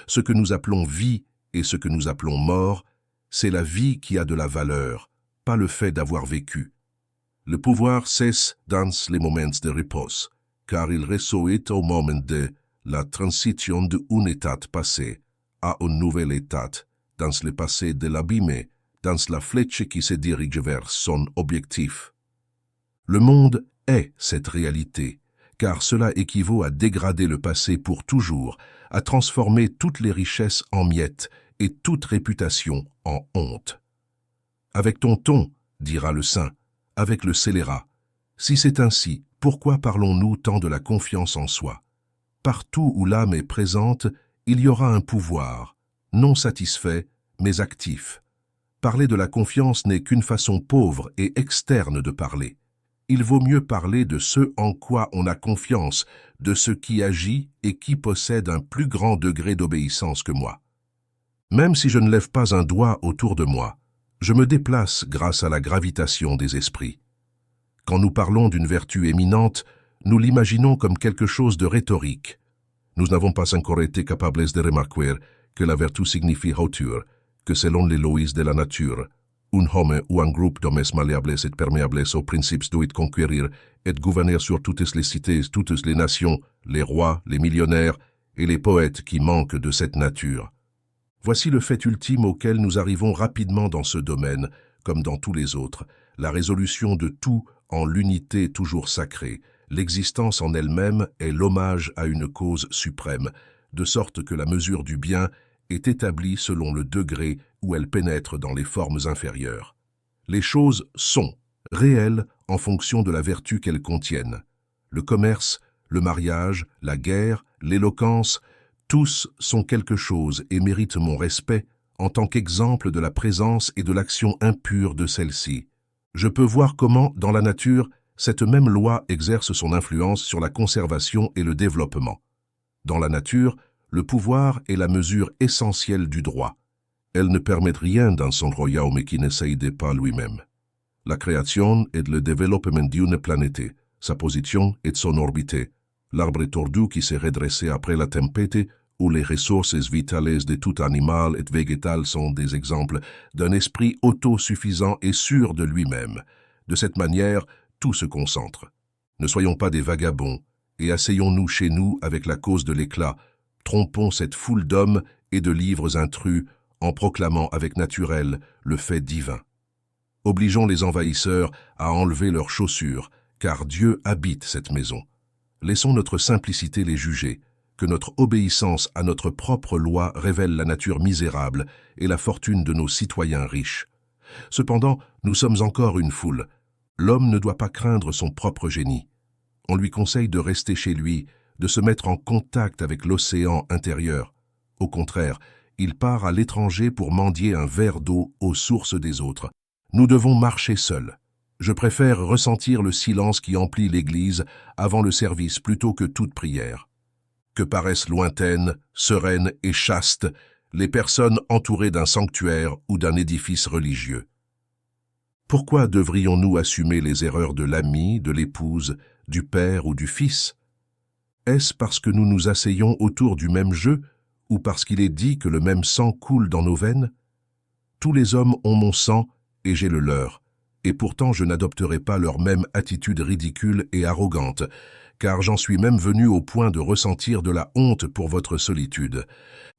Ce que nous appelons vie et ce que nous appelons mort, c'est la vie qui a de la valeur, pas le fait d'avoir vécu. Le pouvoir cesse dans les moments de repos, car il ressoit au moment de la transition d'un état passé à un nouvel état, dans le passé de l'abîme, dans la flèche qui se dirige vers son objectif. Le monde est cette réalité, car cela équivaut à dégrader le passé pour toujours, à transformer toutes les richesses en miettes et toute réputation en honte. Avec ton ton, dira le saint, avec le scélérat. Si c'est ainsi, pourquoi parlons-nous tant de la confiance en soi? Partout où l'âme est présente, il y aura un pouvoir, non satisfait, mais actif. Parler de la confiance n'est qu'une façon pauvre et externe de parler. Il vaut mieux parler de ce en quoi on a confiance, de ce qui agit et qui possède un plus grand degré d'obéissance que moi. Même si je ne lève pas un doigt autour de moi, je me déplace grâce à la gravitation des esprits. Quand nous parlons d'une vertu éminente, nous l'imaginons comme quelque chose de rhétorique. Nous n'avons pas encore été capables de remarquer que la vertu signifie hauteur, que selon les lois de la nature, un homme ou un groupe d'hommes malléables et perméables aux principes doit conquérir et gouverner sur toutes les cités, toutes les nations, les rois, les millionnaires et les poètes qui manquent de cette nature. Voici le fait ultime auquel nous arrivons rapidement dans ce domaine, comme dans tous les autres, la résolution de tout en l'unité toujours sacrée. L'existence en elle-même est l'hommage à une cause suprême, de sorte que la mesure du bien est établie selon le degré où elle pénètre dans les formes inférieures. Les choses sont réelles en fonction de la vertu qu'elles contiennent. Le commerce, le mariage, la guerre, l'éloquence, tous sont quelque chose et méritent mon respect en tant qu'exemple de la présence et de l'action impure de celle-ci. Je peux voir comment, dans la nature, cette même loi exerce son influence sur la conservation et le développement. Dans la nature, le pouvoir est la mesure essentielle du droit. Elle ne permet rien dans son royaume qui n'essaye pas lui-même. La création est le développement d'une planète, sa position est son orbite, l'arbre tordu qui s'est redressé après la tempête, où les ressources vitales de tout animal et végétal sont des exemples d'un esprit autosuffisant et sûr de lui-même. De cette manière, tout se concentre. Ne soyons pas des vagabonds, et asseyons-nous chez nous avec la cause de l'éclat. Trompons cette foule d'hommes et de livres intrus en proclamant avec naturel le fait divin. Obligeons les envahisseurs à enlever leurs chaussures, car Dieu habite cette maison. Laissons notre simplicité les juger, que notre obéissance à notre propre loi révèle la nature misérable et la fortune de nos citoyens riches. Cependant, nous sommes encore une foule. L'homme ne doit pas craindre son propre génie. On lui conseille de rester chez lui, de se mettre en contact avec l'océan intérieur. Au contraire, il part à l'étranger pour mendier un verre d'eau aux sources des autres. Nous devons marcher seuls. Je préfère ressentir le silence qui emplit l'Église avant le service plutôt que toute prière. Que paraissent lointaines, sereines et chastes les personnes entourées d'un sanctuaire ou d'un édifice religieux. Pourquoi devrions-nous assumer les erreurs de l'ami, de l'épouse, du père ou du fils? Est-ce parce que nous nous asseyons autour du même jeu ou parce qu'il est dit que le même sang coule dans nos veines? Tous les hommes ont mon sang et j'ai le leur, et pourtant je n'adopterai pas leur même attitude ridicule et arrogante, car j'en suis même venu au point de ressentir de la honte pour votre solitude.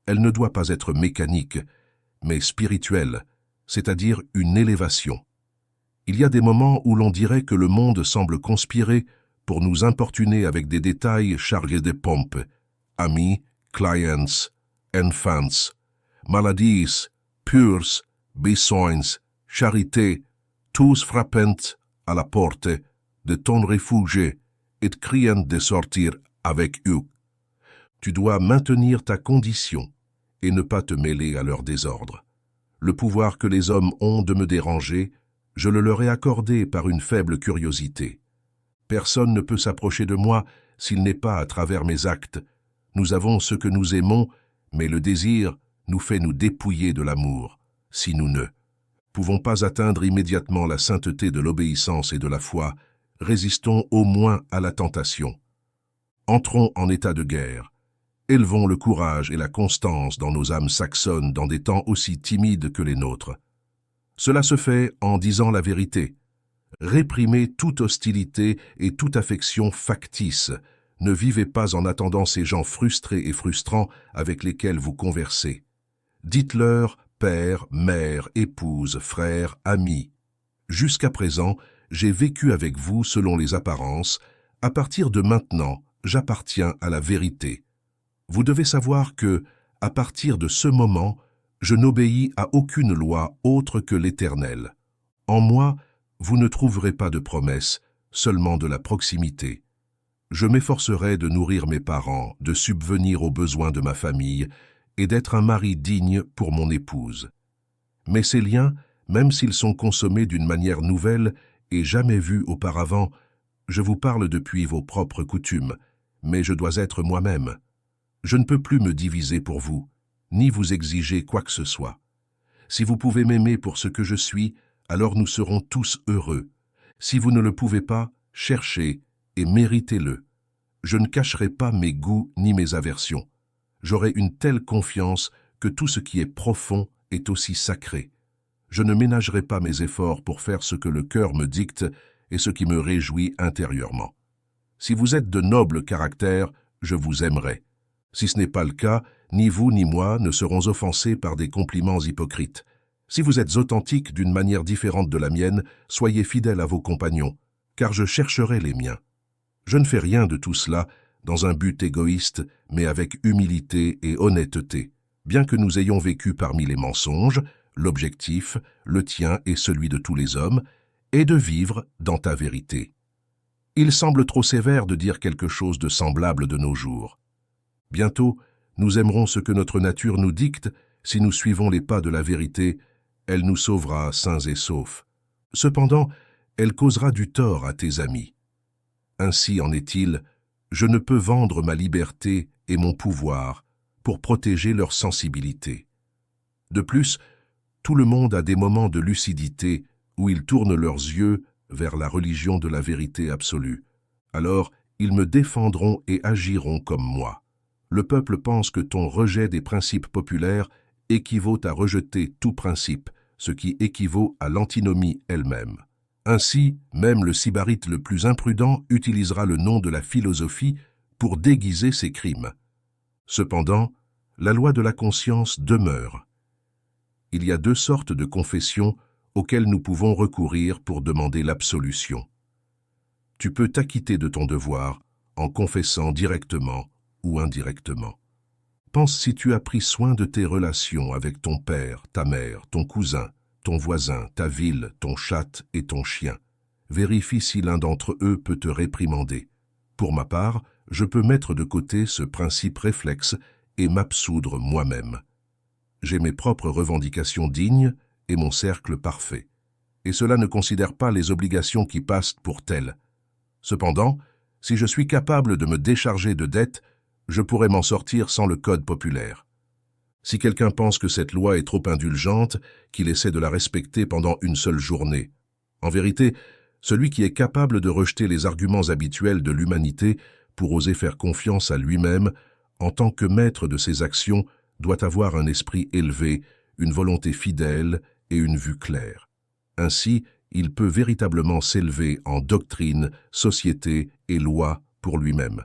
Elle ne doit pas être mécanique, mais spirituelle, c'est-à-dire une élévation. Il y a des moments où l'on dirait que le monde semble conspirer pour nous importuner avec des détails chargés de pompe. Amis, clients, enfants, maladies, purs, besoins, charité, tous frappant à la porte de ton refuge et criant de sortir avec eux. Tu dois maintenir ta condition et ne pas te mêler à leur désordre. Le pouvoir que les hommes ont de me déranger Je le leur ai accordé par une faible curiosité. Personne ne peut s'approcher de moi s'il n'est pas à travers mes actes. Nous avons ce que nous aimons, mais le désir nous fait nous dépouiller de l'amour, si nous ne pouvons pas atteindre immédiatement la sainteté de l'obéissance et de la foi. Résistons au moins à la tentation. Entrons en état de guerre. Élevons le courage et la constance dans nos âmes saxonnes dans des temps aussi timides que les nôtres. Cela se fait en disant la vérité. Réprimez toute hostilité et toute affection factice. Ne vivez pas en attendant ces gens frustrés et frustrants avec lesquels vous conversez. Dites-leur père, mère, épouse, frère, ami. Jusqu'à présent, j'ai vécu avec vous selon les apparences. À partir de maintenant, j'appartiens à la vérité. Vous devez savoir que, à partir de ce moment, je n'obéis à aucune loi autre que l'Éternel. En moi, vous ne trouverez pas de promesse, seulement de la proximité. Je m'efforcerai de nourrir mes parents, de subvenir aux besoins de ma famille et d'être un mari digne pour mon épouse. Mais ces liens, même s'ils sont consommés d'une manière nouvelle et jamais vus auparavant, je vous parle depuis vos propres coutumes, mais je dois être moi-même. Je ne peux plus me diviser pour vous, ni vous exiger quoi que ce soit. Si vous pouvez m'aimer pour ce que je suis, alors nous serons tous heureux. Si vous ne le pouvez pas, cherchez et méritez-le. Je ne cacherai pas mes goûts ni mes aversions. J'aurai une telle confiance que tout ce qui est profond est aussi sacré. Je ne ménagerai pas mes efforts pour faire ce que le cœur me dicte et ce qui me réjouit intérieurement. Si vous êtes de noble caractère, je vous aimerai. Si ce n'est pas le cas, ni vous ni moi ne serons offensés par des compliments hypocrites. Si vous êtes authentique d'une manière différente de la mienne, soyez fidèles à vos compagnons, car je chercherai les miens. Je ne fais rien de tout cela dans un but égoïste, mais avec humilité et honnêteté. Bien que nous ayons vécu parmi les mensonges, l'objectif, le tien et celui de tous les hommes, est de vivre dans ta vérité. Il semble trop sévère de dire quelque chose de semblable de nos jours. Bientôt, nous aimerons ce que notre nature nous dicte. Si nous suivons les pas de la vérité, elle nous sauvera sains et saufs. Cependant, elle causera du tort à tes amis. Ainsi en est-il, je ne peux vendre ma liberté et mon pouvoir pour protéger leur sensibilité. De plus, tout le monde a des moments de lucidité où ils tournent leurs yeux vers la religion de la vérité absolue. Alors, ils me défendront et agiront comme moi. Le peuple pense que ton rejet des principes populaires équivaut à rejeter tout principe, ce qui équivaut à l'antinomie elle-même. Ainsi, même le sybarite le plus imprudent utilisera le nom de la philosophie pour déguiser ses crimes. Cependant, la loi de la conscience demeure. Il y a deux sortes de confessions auxquelles nous pouvons recourir pour demander l'absolution. Tu peux t'acquitter de ton devoir en confessant directement ou indirectement. Pense si tu as pris soin de tes relations avec ton père, ta mère, ton cousin, ton voisin, ta ville, ton chat et ton chien. Vérifie si l'un d'entre eux peut te réprimander. Pour ma part, je peux mettre de côté ce principe réflexe et m'absoudre moi-même. J'ai mes propres revendications dignes et mon cercle parfait. Et cela ne considère pas les obligations qui passent pour telles. Cependant, si je suis capable de me décharger de dettes, je pourrais m'en sortir sans le code populaire. Si quelqu'un pense que cette loi est trop indulgente, qu'il essaie de la respecter pendant une seule journée. En vérité, celui qui est capable de rejeter les arguments habituels de l'humanité pour oser faire confiance à lui-même, en tant que maître de ses actions, doit avoir un esprit élevé, une volonté fidèle et une vue claire. Ainsi, il peut véritablement s'élever en doctrine, société et loi pour lui-même.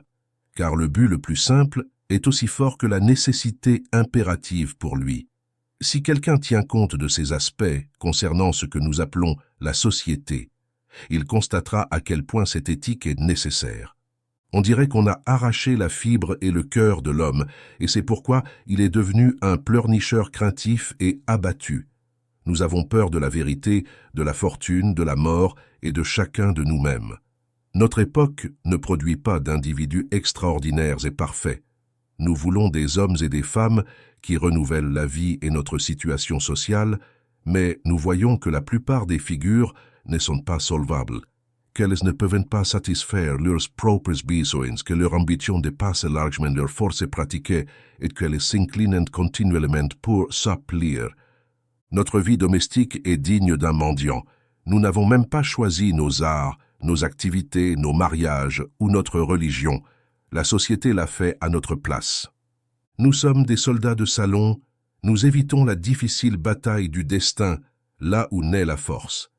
Car le but le plus simple est aussi fort que la nécessité impérative pour lui. Si quelqu'un tient compte de ces aspects concernant ce que nous appelons la société, il constatera à quel point cette éthique est nécessaire. On dirait qu'on a arraché la fibre et le cœur de l'homme, et c'est pourquoi il est devenu un pleurnicheur craintif et abattu. Nous avons peur de la vérité, de la fortune, de la mort et de chacun de nous-mêmes. Notre époque ne produit pas d'individus extraordinaires et parfaits. Nous voulons des hommes et des femmes qui renouvellent la vie et notre situation sociale, Mais nous voyons que la plupart des figures ne sont pas solvables, qu'elles ne peuvent pas satisfaire leurs propres besoins, que leur ambition dépasse largement leurs forces pratiquées et qu'elles s'inclinent continuellement pour s'applier. Notre vie domestique est digne d'un mendiant. Nous n'avons même pas choisi nos arts, nos activités, nos mariages ou notre religion. La société l'a fait à notre place. Nous sommes des soldats de salon, nous évitons la difficile bataille du destin, là où naît la force.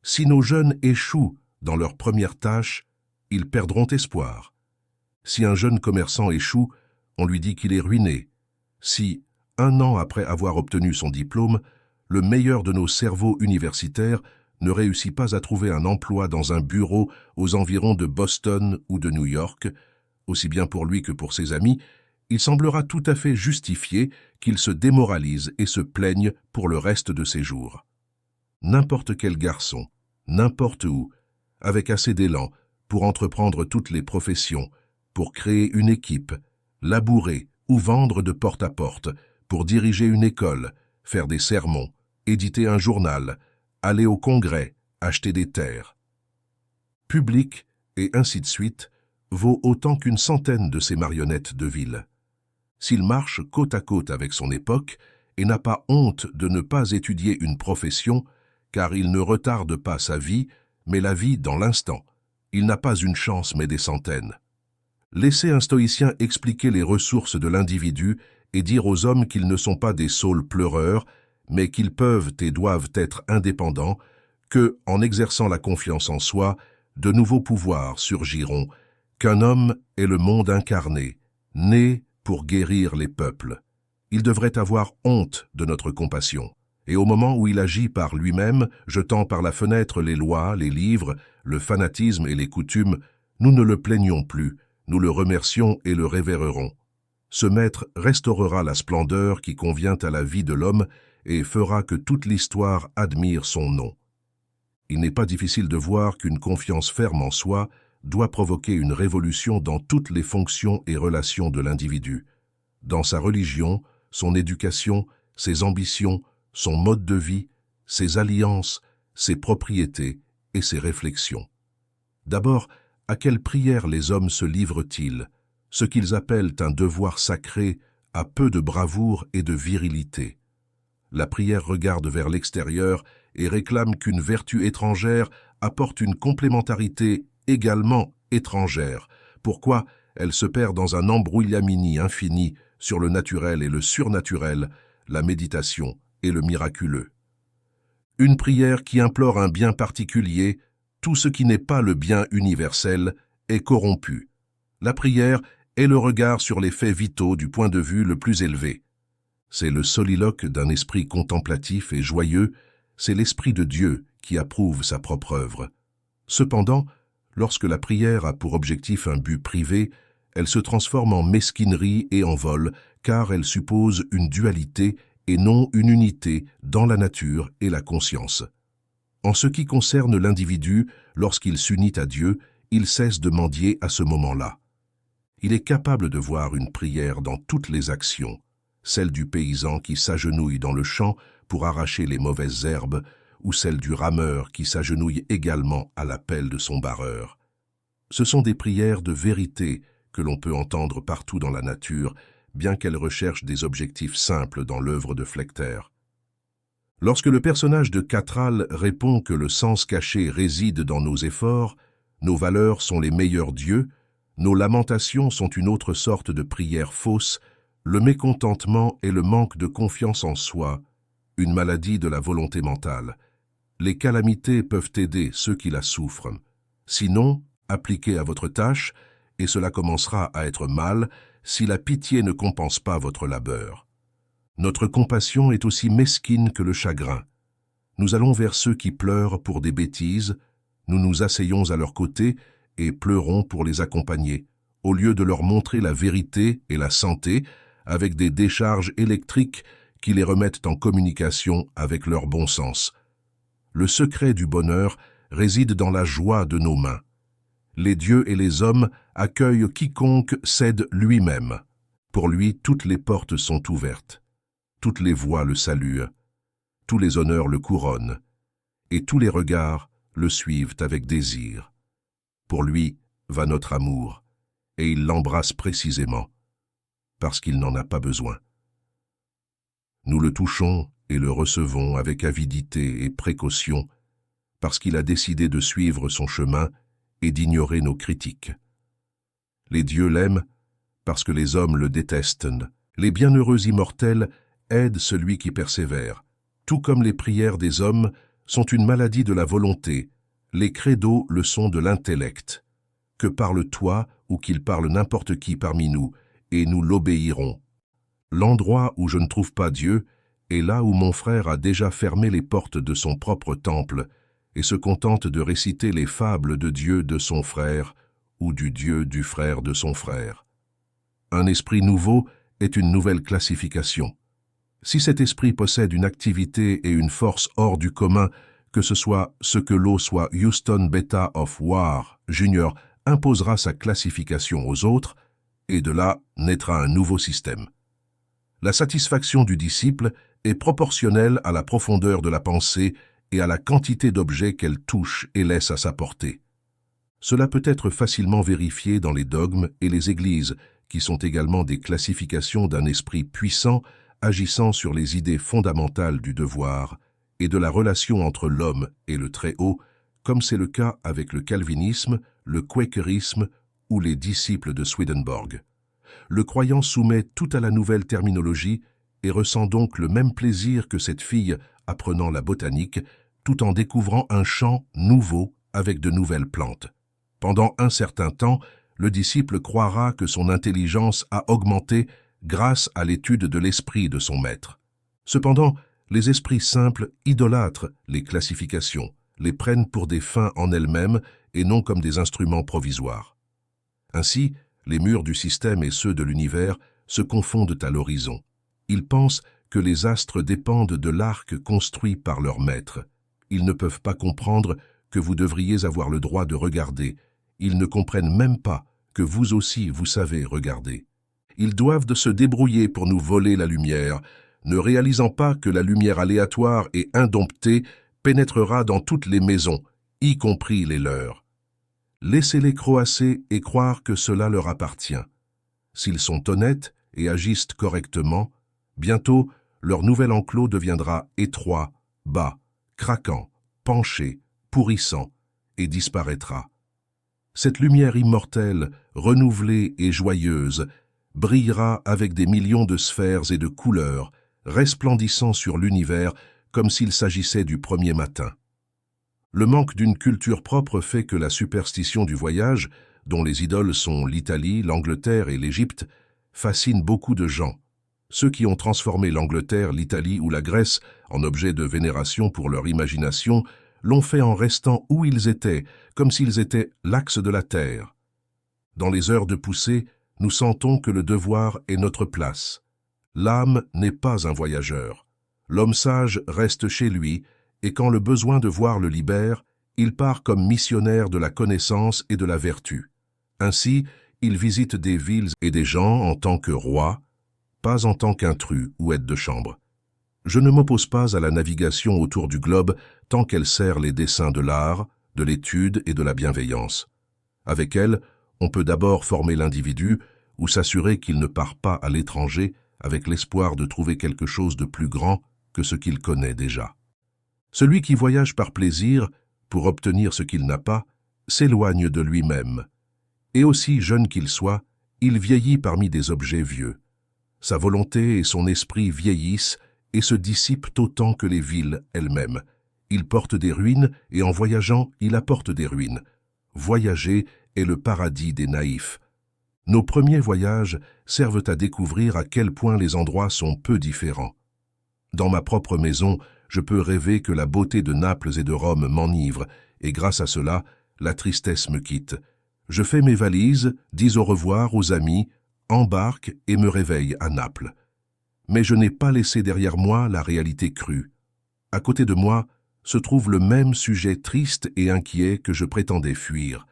Si nos jeunes échouent dans leur première tâche, ils perdront espoir. Si un jeune commerçant échoue, on lui dit qu'il est ruiné. Si, 1 an après avoir obtenu son diplôme, le meilleur de nos cerveaux universitaires ne réussit pas à trouver un emploi dans un bureau aux environs de Boston ou de New York, aussi bien pour lui que pour ses amis, il semblera tout à fait justifié qu'il se démoralise et se plaigne pour le reste de ses jours. N'importe quel garçon, n'importe où, avec assez d'élan pour entreprendre toutes les professions, pour créer une équipe, labourer ou vendre de porte à porte, pour diriger une école, faire des sermons, éditer un journal, aller au congrès, acheter des terres. Public, et ainsi de suite, vaut autant qu'une centaine de ces marionnettes de ville. S'il marche côte à côte avec son époque et n'a pas honte de ne pas étudier une profession, car il ne retarde pas sa vie, mais la vie dans l'instant. Il n'a pas une chance mais des centaines. Laissez un stoïcien expliquer les ressources de l'individu et dire aux hommes qu'ils ne sont pas des saules pleureurs, mais qu'ils peuvent et doivent être indépendants, que, en exerçant la confiance en soi, de nouveaux pouvoirs surgiront, qu'un homme est le monde incarné, né pour guérir les peuples. Il devrait avoir honte de notre compassion. Et au moment où il agit par lui-même, jetant par la fenêtre les lois, les livres, le fanatisme et les coutumes, nous ne le plaignons plus, nous le remercions et le révérerons. Ce maître restaurera la splendeur qui convient à la vie de l'homme et fera que toute l'histoire admire son nom. Il n'est pas difficile de voir qu'une confiance ferme en soi doit provoquer une révolution dans toutes les fonctions et relations de l'individu, dans sa religion, son éducation, ses ambitions, son mode de vie, ses alliances, ses propriétés et ses réflexions. D'abord, à quelle prière les hommes se livrent-ils, ce qu'ils appellent un devoir sacré, à peu de bravoure et de virilité. La prière regarde vers l'extérieur et réclame qu'une vertu étrangère apporte une complémentarité également étrangère. Pourquoi elle se perd dans un embrouillamini infini sur le naturel et le surnaturel, la méditation et le miraculeux. Une prière qui implore un bien particulier, tout ce qui n'est pas le bien universel, est corrompu. La prière est le regard sur les faits vitaux du point de vue le plus élevé. C'est le soliloque d'un esprit contemplatif et joyeux, c'est l'Esprit de Dieu qui approuve sa propre œuvre. Cependant, lorsque la prière a pour objectif un but privé, elle se transforme en mesquinerie et en vol, car elle suppose une dualité et non une unité dans la nature et la conscience. En ce qui concerne l'individu, lorsqu'il s'unit à Dieu, il cesse de mendier à ce moment-là. Il est capable de voir une prière dans toutes les actions, celle du paysan qui s'agenouille dans le champ pour arracher les mauvaises herbes, ou celle du rameur qui s'agenouille également à l'appel de son barreur. Ce sont des prières de vérité que l'on peut entendre partout dans la nature, bien qu'elles recherchent des objectifs simples dans l'œuvre de Flechter. Lorsque le personnage de Cattrall répond que le sens caché réside dans nos efforts, nos valeurs sont les meilleurs dieux, nos lamentations sont une autre sorte de prière fausse, le mécontentement et le manque de confiance en soi, une maladie de la volonté mentale. Les calamités peuvent aider ceux qui la souffrent. Sinon, appliquez à votre tâche, et cela commencera à être mal si la pitié ne compense pas votre labeur. Notre compassion est aussi mesquine que le chagrin. Nous allons vers ceux qui pleurent pour des bêtises, nous nous asseyons à leur côté et pleurons pour les accompagner, au lieu de leur montrer la vérité et la santé avec des décharges électriques qui les remettent en communication avec leur bon sens. Le secret du bonheur réside dans la joie de nos mains. Les dieux et les hommes accueillent quiconque cède lui-même. Pour lui, toutes les portes sont ouvertes. Toutes les voies le saluent. tous les honneurs le couronnent, et tous les regards le suivent avec désir. Pour lui va notre amour, et il l'embrasse précisément, parce qu'il n'en a pas besoin. Nous le touchons et le recevons avec avidité et précaution, parce qu'il a décidé de suivre son chemin et d'ignorer nos critiques. Les dieux l'aiment parce que les hommes le détestent. Les bienheureux immortels aident celui qui persévère, tout comme les prières des hommes sont une maladie de la volonté, les credos le sont de l'intellect. Que parle toi ou qu'il parle n'importe qui parmi nous, et nous l'obéirons. L'endroit où je ne trouve pas Dieu est là où mon frère a déjà fermé les portes de son propre temple et se contente de réciter les fables de Dieu de son frère ou du Dieu du frère de son frère. Un esprit nouveau est une nouvelle classification. Si cet esprit possède une activité et une force hors du commun, que ce soit ce que l'eau soit Houston Beta of War Junior imposera sa classification aux autres, et de là naîtra un nouveau système. La satisfaction du disciple est proportionnelle à la profondeur de la pensée et à la quantité d'objets qu'elle touche et laisse à sa portée. Cela peut être facilement vérifié dans les dogmes et les églises, qui sont également des classifications d'un esprit puissant agissant sur les idées fondamentales du devoir et de la relation entre l'homme et le Très-Haut, comme c'est le cas avec le calvinisme, le quakerisme ou les disciples de Swedenborg. Le croyant soumet tout à la nouvelle terminologie et ressent donc le même plaisir que cette fille apprenant la botanique, tout en découvrant un champ nouveau avec de nouvelles plantes. Pendant un certain temps, le disciple croira que son intelligence a augmenté grâce à l'étude de l'esprit de son maître. Cependant, les esprits simples idolâtrent les classifications, les prennent pour des fins en elles-mêmes et non comme des instruments provisoires. Ainsi, les murs du système et ceux de l'univers se confondent à l'horizon. Ils pensent que les astres dépendent de l'arc construit par leur maître. Ils ne peuvent pas comprendre que vous devriez avoir le droit de regarder. Ils ne comprennent même pas que vous aussi vous savez regarder. Ils doivent de se débrouiller pour nous voler la lumière, ne réalisant pas que la lumière aléatoire et indomptée pénétrera dans toutes les maisons, y compris les leurs. Laissez-les croasser et croire que cela leur appartient. S'ils sont honnêtes et agissent correctement, bientôt leur nouvel enclos deviendra étroit, bas, craquant, penché, pourrissant et disparaîtra. Cette lumière immortelle, renouvelée et joyeuse, brillera avec des millions de sphères et de couleurs, resplendissant sur l'univers comme s'il s'agissait du premier matin. Le manque d'une culture propre fait que la superstition du voyage, dont les idoles sont l'Italie, l'Angleterre et l'Égypte, fascine beaucoup de gens. Ceux qui ont transformé l'Angleterre, l'Italie ou la Grèce en objets de vénération pour leur imagination l'ont fait en restant où ils étaient, comme s'ils étaient l'axe de la terre. Dans les heures de poussée, nous sentons que le devoir est notre place. L'âme n'est pas un voyageur. L'homme sage reste chez lui, et quand le besoin de voir le libère, il part comme missionnaire de la connaissance et de la vertu. Ainsi, il visite des villes et des gens en tant que roi, pas en tant qu'intrus ou aide de chambre. Je ne m'oppose pas à la navigation autour du globe tant qu'elle sert les desseins de l'art, de l'étude et de la bienveillance. Avec elle, on peut d'abord former l'individu ou s'assurer qu'il ne part pas à l'étranger avec l'espoir de trouver quelque chose de plus grand que ce qu'il connaît déjà. Celui qui voyage par plaisir, pour obtenir ce qu'il n'a pas, s'éloigne de lui-même. Et aussi jeune qu'il soit, il vieillit parmi des objets vieux. Sa volonté et son esprit vieillissent et se dissipent autant que les villes elles-mêmes. Il porte des ruines et en voyageant, il apporte des ruines. Voyager est le paradis des naïfs. Nos premiers voyages servent à découvrir à quel point les endroits sont peu différents. Dans ma propre maison, je peux rêver que la beauté de Naples et de Rome m'enivre, et grâce à cela, la tristesse me quitte. Je fais mes valises, dis au revoir aux amis, embarque et me réveille à Naples. Mais je n'ai pas laissé derrière moi la réalité crue. À côté de moi se trouve le même sujet triste et inquiet que je prétendais fuir.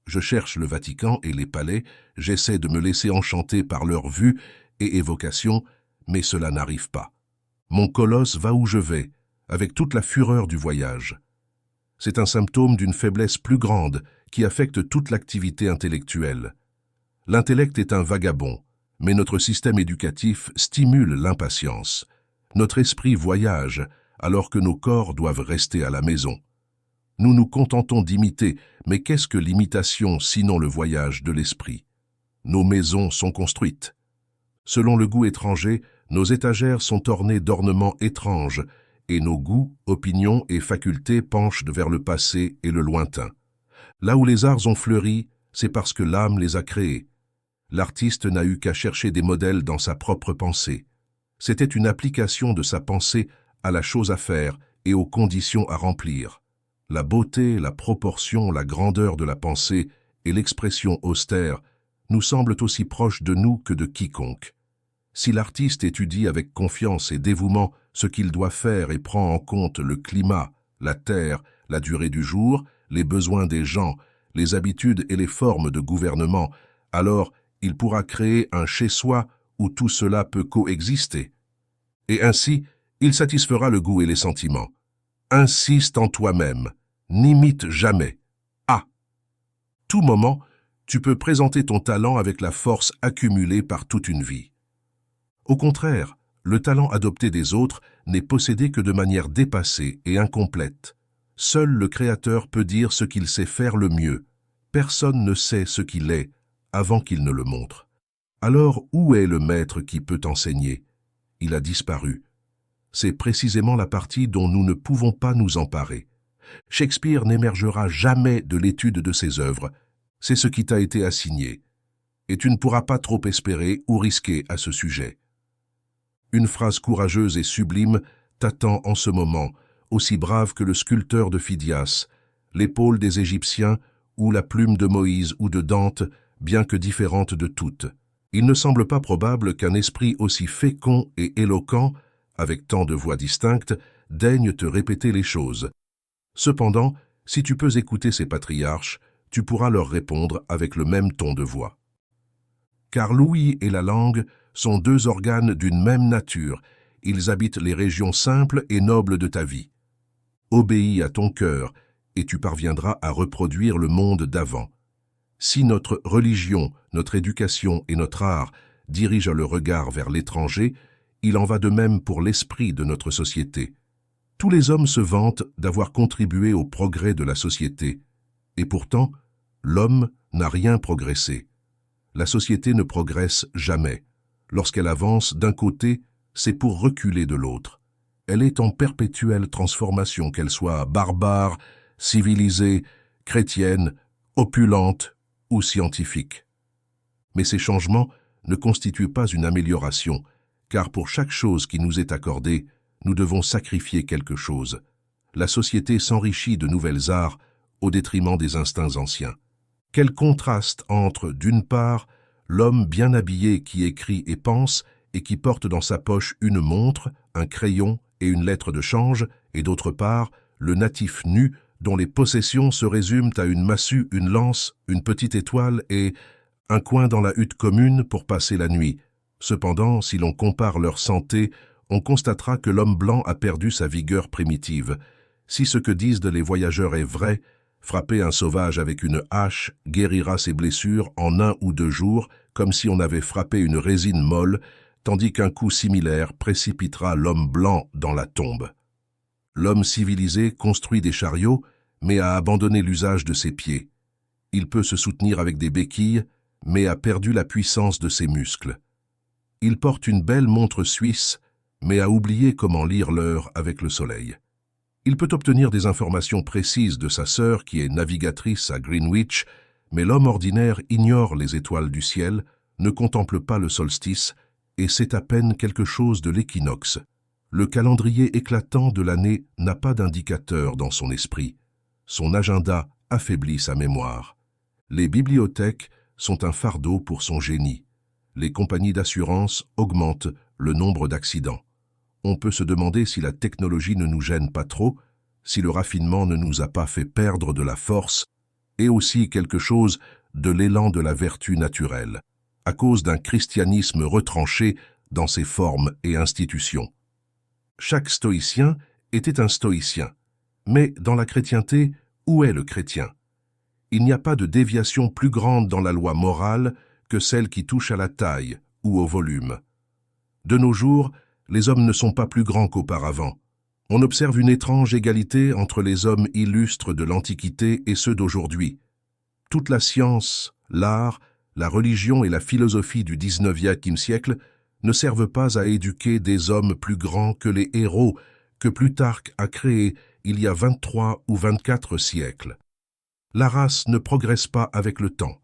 Je cherche le Vatican et les palais, j'essaie de me laisser enchanter par leurs vues et évocations, mais cela n'arrive pas. Mon colosse va où je vais, avec toute la fureur du voyage. C'est un symptôme d'une faiblesse plus grande qui affecte toute l'activité intellectuelle. L'intellect est un vagabond, mais notre système éducatif stimule l'impatience. Notre esprit voyage, alors que nos corps doivent rester à la maison. Nous nous contentons d'imiter, mais qu'est-ce que l'imitation sinon le voyage de l'esprit? Nos maisons sont construites. Selon le goût étranger, nos étagères sont ornées d'ornements étranges, et nos goûts, opinions et facultés penchent vers le passé et le lointain. Là où les arts ont fleuri, c'est parce que l'âme les a créés. L'artiste n'a eu qu'à chercher des modèles dans sa propre pensée. C'était une application de sa pensée à la chose à faire et aux conditions à remplir. La beauté, la proportion, la grandeur de la pensée et l'expression austère nous semblent aussi proches de nous que de quiconque. Si l'artiste étudie avec confiance et dévouement ce qu'il doit faire et prend en compte le climat, la terre, la durée du jour, les besoins des gens, les habitudes et les formes de gouvernement, alors il pourra créer un chez-soi où tout cela peut coexister. Et ainsi, il satisfera le goût et les sentiments. Insiste en toi-même, n'imite jamais. À tout moment, tu peux présenter ton talent avec la force accumulée par toute une vie. Au contraire, le talent adopté des autres n'est possédé que de manière dépassée et incomplète. Seul le Créateur peut dire ce qu'il sait faire le mieux. Personne ne sait ce qu'il est avant qu'il ne le montre. Alors où est le maître qui peut enseigner? Il a disparu. C'est précisément la partie dont nous ne pouvons pas nous emparer. Shakespeare n'émergera jamais de l'étude de ses œuvres. C'est ce qui t'a été assigné. Et tu ne pourras pas trop espérer ou risquer à ce sujet. Une phrase courageuse et sublime t'attend en ce moment, aussi brave que le sculpteur de Phidias, l'épaule des Égyptiens ou la plume de Moïse ou de Dante, bien que différente de toutes. Il ne semble pas probable qu'un esprit aussi fécond et éloquent, avec tant de voix distinctes, daigne te répéter les choses. Cependant, si tu peux écouter ces patriarches, tu pourras leur répondre avec le même ton de voix. Car l'ouïe et la langue sont deux organes d'une même nature, ils habitent les régions simples et nobles de ta vie. Obéis à ton cœur, et tu parviendras à reproduire le monde d'avant. Si notre religion, notre éducation et notre art dirigent le regard vers l'étranger, il en va de même pour l'esprit de notre société. Tous les hommes se vantent d'avoir contribué au progrès de la société, et pourtant, l'homme n'a rien progressé. La société ne progresse jamais. Lorsqu'elle avance d'un côté, c'est pour reculer de l'autre. Elle est en perpétuelle transformation, qu'elle soit barbare, civilisée, chrétienne, opulente ou scientifique. Mais ces changements ne constituent pas une amélioration, car pour chaque chose qui nous est accordée, nous devons sacrifier quelque chose. La société s'enrichit de nouvelles arts au détriment des instincts anciens. Quel contraste entre, d'une part, l'homme bien habillé qui écrit et pense et qui porte dans sa poche une montre, un crayon et une lettre de change, et d'autre part, le natif nu dont les possessions se résument à une massue, une lance, une petite étoile et un coin dans la hutte commune pour passer la nuit. Cependant, si l'on compare leur santé, on constatera que l'homme blanc a perdu sa vigueur primitive. Si ce que disent les voyageurs est vrai, frapper un sauvage avec une hache guérira ses blessures en 1 ou 2 jours, comme si on avait frappé une résine molle, tandis qu'un coup similaire précipitera l'homme blanc dans la tombe. L'homme civilisé construit des chariots, mais a abandonné l'usage de ses pieds. Il peut se soutenir avec des béquilles, mais a perdu la puissance de ses muscles. Il porte une belle montre suisse, mais a oublié comment lire l'heure avec le soleil. Il peut obtenir des informations précises de sa sœur qui est navigatrice à Greenwich, mais l'homme ordinaire ignore les étoiles du ciel, ne contemple pas le solstice et sait à peine quelque chose de l'équinoxe. Le calendrier éclatant de l'année n'a pas d'indicateur dans son esprit. Son agenda affaiblit sa mémoire. Les bibliothèques sont un fardeau pour son génie. Les compagnies d'assurance augmentent le nombre d'accidents. On peut se demander si la technologie ne nous gêne pas trop, si le raffinement ne nous a pas fait perdre de la force, et aussi quelque chose de l'élan de la vertu naturelle, à cause d'un christianisme retranché dans ses formes et institutions. Chaque stoïcien était un stoïcien. Mais dans la chrétienté, où est le chrétien? Il n'y a pas de déviation plus grande dans la loi morale que celle qui touche à la taille ou au volume. De nos jours, les hommes ne sont pas plus grands qu'auparavant. On observe une étrange égalité entre les hommes illustres de l'Antiquité et ceux d'aujourd'hui. Toute la science, l'art, la religion et la philosophie du XIXe siècle ne servent pas à éduquer des hommes plus grands que les héros que Plutarque a créés il y a 23 ou 24 siècles. La race ne progresse pas avec le temps.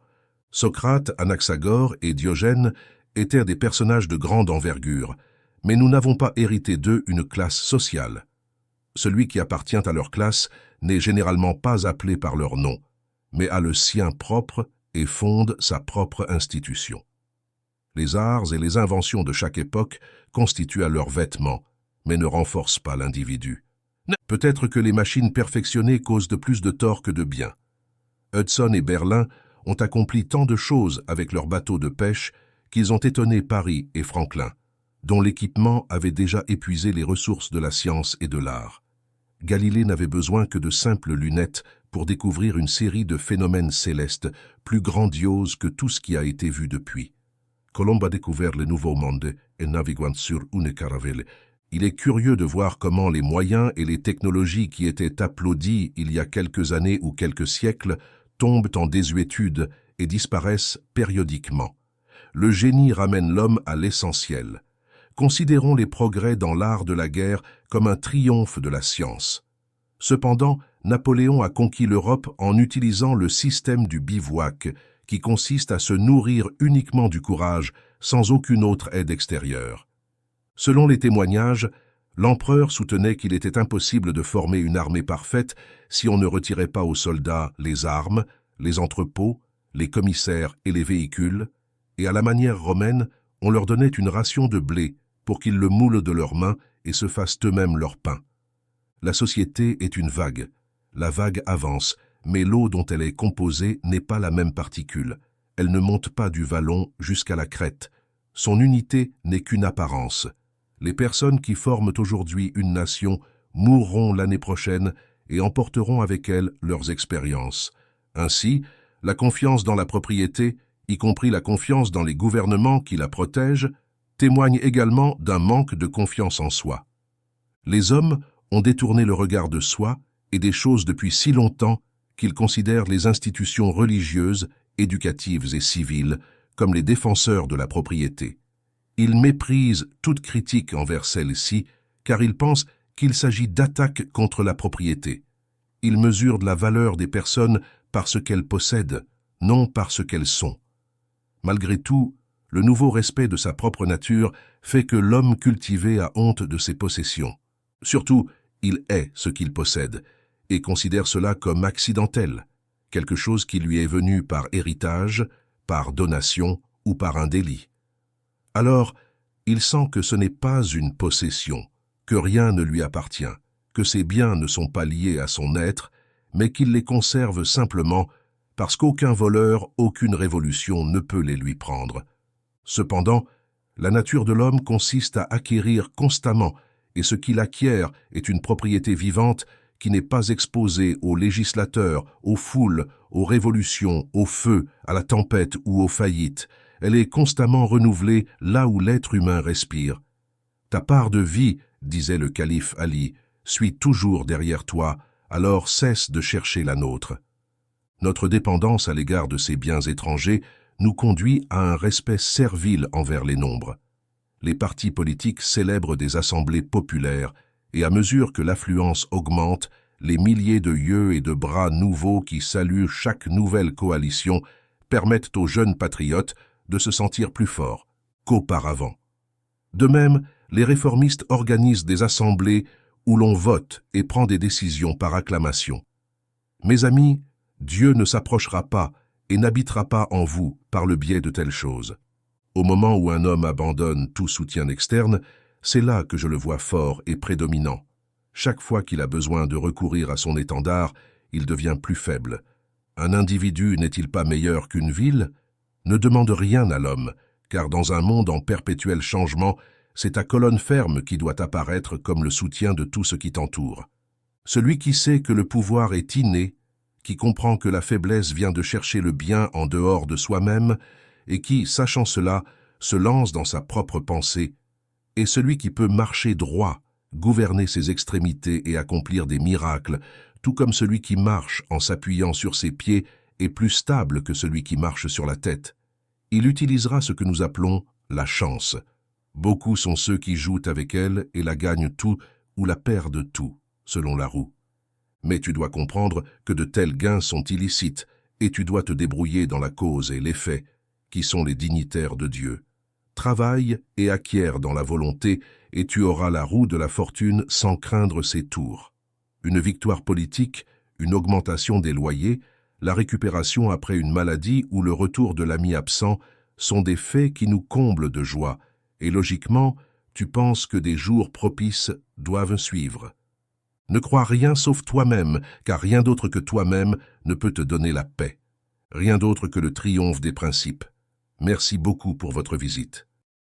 Socrate, Anaxagore et Diogène étaient des personnages de grande envergure, mais nous n'avons pas hérité d'eux une classe sociale. Celui qui appartient à leur classe n'est généralement pas appelé par leur nom, mais a le sien propre et fonde sa propre institution. Les arts et les inventions de chaque époque constituent leurs vêtements, mais ne renforcent pas l'individu. Peut-être que les machines perfectionnées causent de plus de tort que de bien. Hudson et Berlin ont accompli tant de choses avec leurs bateaux de pêche qu'ils ont étonné Paris et Franklin, dont l'équipement avait déjà épuisé les ressources de la science et de l'art. Galilée n'avait besoin que de simples lunettes pour découvrir une série de phénomènes célestes plus grandioses que tout ce qui a été vu depuis. Colomb a découvert le Nouveau Monde et naviguant sur une caravelle. Il est curieux de voir comment les moyens et les technologies qui étaient applaudis il y a quelques années ou quelques siècles tombent en désuétude et disparaissent périodiquement. Le génie ramène l'homme à l'essentiel. Considérons les progrès dans l'art de la guerre comme un triomphe de la science. Cependant, Napoléon a conquis l'Europe en utilisant le système du bivouac, qui consiste à se nourrir uniquement du courage, sans aucune autre aide extérieure. Selon les témoignages, l'empereur soutenait qu'il était impossible de former une armée parfaite si on ne retirait pas aux soldats les armes, les entrepôts, les commissaires et les véhicules, et à la manière romaine, on leur donnait une ration de blé pour qu'ils le moulent de leurs mains et se fassent eux-mêmes leur pain. La société est une vague. La vague avance, mais l'eau dont elle est composée n'est pas la même particule. Elle ne monte pas du vallon jusqu'à la crête. Son unité n'est qu'une apparence. Les personnes qui forment aujourd'hui une nation mourront l'année prochaine et emporteront avec elles leurs expériences. Ainsi, la confiance dans la propriété, y compris la confiance dans les gouvernements qui la protègent, témoigne également d'un manque de confiance en soi. Les hommes ont détourné le regard de soi et des choses depuis si longtemps qu'ils considèrent les institutions religieuses, éducatives et civiles comme les défenseurs de la propriété. Ils méprisent toute critique envers celle-ci car ils pensent qu'il s'agit d'attaques contre la propriété. Ils mesurent la valeur des personnes par ce qu'elles possèdent, non par ce qu'elles sont. Malgré tout, le nouveau respect de sa propre nature fait que l'homme cultivé a honte de ses possessions. Surtout, il est ce qu'il possède et considère cela comme accidentel, quelque chose qui lui est venu par héritage, par donation ou par un délit. Alors, il sent que ce n'est pas une possession, que rien ne lui appartient, que ses biens ne sont pas liés à son être, mais qu'il les conserve simplement parce qu'aucun voleur, aucune révolution ne peut les lui prendre. Cependant, la nature de l'homme consiste à acquérir constamment, et ce qu'il acquiert est une propriété vivante qui n'est pas exposée aux législateurs, aux foules, aux révolutions, au feu, à la tempête ou aux faillites. Elle est constamment renouvelée là où l'être humain respire. Ta part de vie, disait le calife Ali, suit toujours derrière toi, alors cesse de chercher la nôtre. Notre dépendance à l'égard de ces biens étrangers nous conduit à un respect servile envers les nombres. Les partis politiques célèbrent des assemblées populaires et à mesure que l'affluence augmente, les milliers de yeux et de bras nouveaux qui saluent chaque nouvelle coalition permettent aux jeunes patriotes de se sentir plus forts qu'auparavant. De même, les réformistes organisent des assemblées où l'on vote et prend des décisions par acclamation. Mes amis, Dieu ne s'approchera pas et n'habitera pas en vous par le biais de telles choses. Au moment où un homme abandonne tout soutien externe, c'est là que je le vois fort et prédominant. Chaque fois qu'il a besoin de recourir à son étendard, il devient plus faible. Un individu n'est-il pas meilleur qu'une ville? Ne demande rien à l'homme, car dans un monde en perpétuel changement, c'est ta colonne ferme qui doit apparaître comme le soutien de tout ce qui t'entoure. Celui qui sait que le pouvoir est inné, qui comprend que la faiblesse vient de chercher le bien en dehors de soi-même, et qui, sachant cela, se lance dans sa propre pensée, est celui qui peut marcher droit, gouverner ses extrémités et accomplir des miracles, tout comme celui qui marche en s'appuyant sur ses pieds est plus stable que celui qui marche sur la tête. Il utilisera ce que nous appelons la chance. Beaucoup sont ceux qui jouent avec elle et la gagnent tout ou la perdent tout, selon la roue. Mais tu dois comprendre que de tels gains sont illicites et tu dois te débrouiller dans la cause et l'effet, qui sont les dignitaires de Dieu. Travaille et acquiert dans la volonté et tu auras la roue de la fortune sans craindre ses tours. Une victoire politique, une augmentation des loyers, la récupération après une maladie ou le retour de l'ami absent sont des faits qui nous comblent de joie, et logiquement, tu penses que des jours propices doivent suivre. Ne crois rien sauf toi-même, car rien d'autre que toi-même ne peut te donner la paix. Rien d'autre que le triomphe des principes. Merci beaucoup pour votre visite.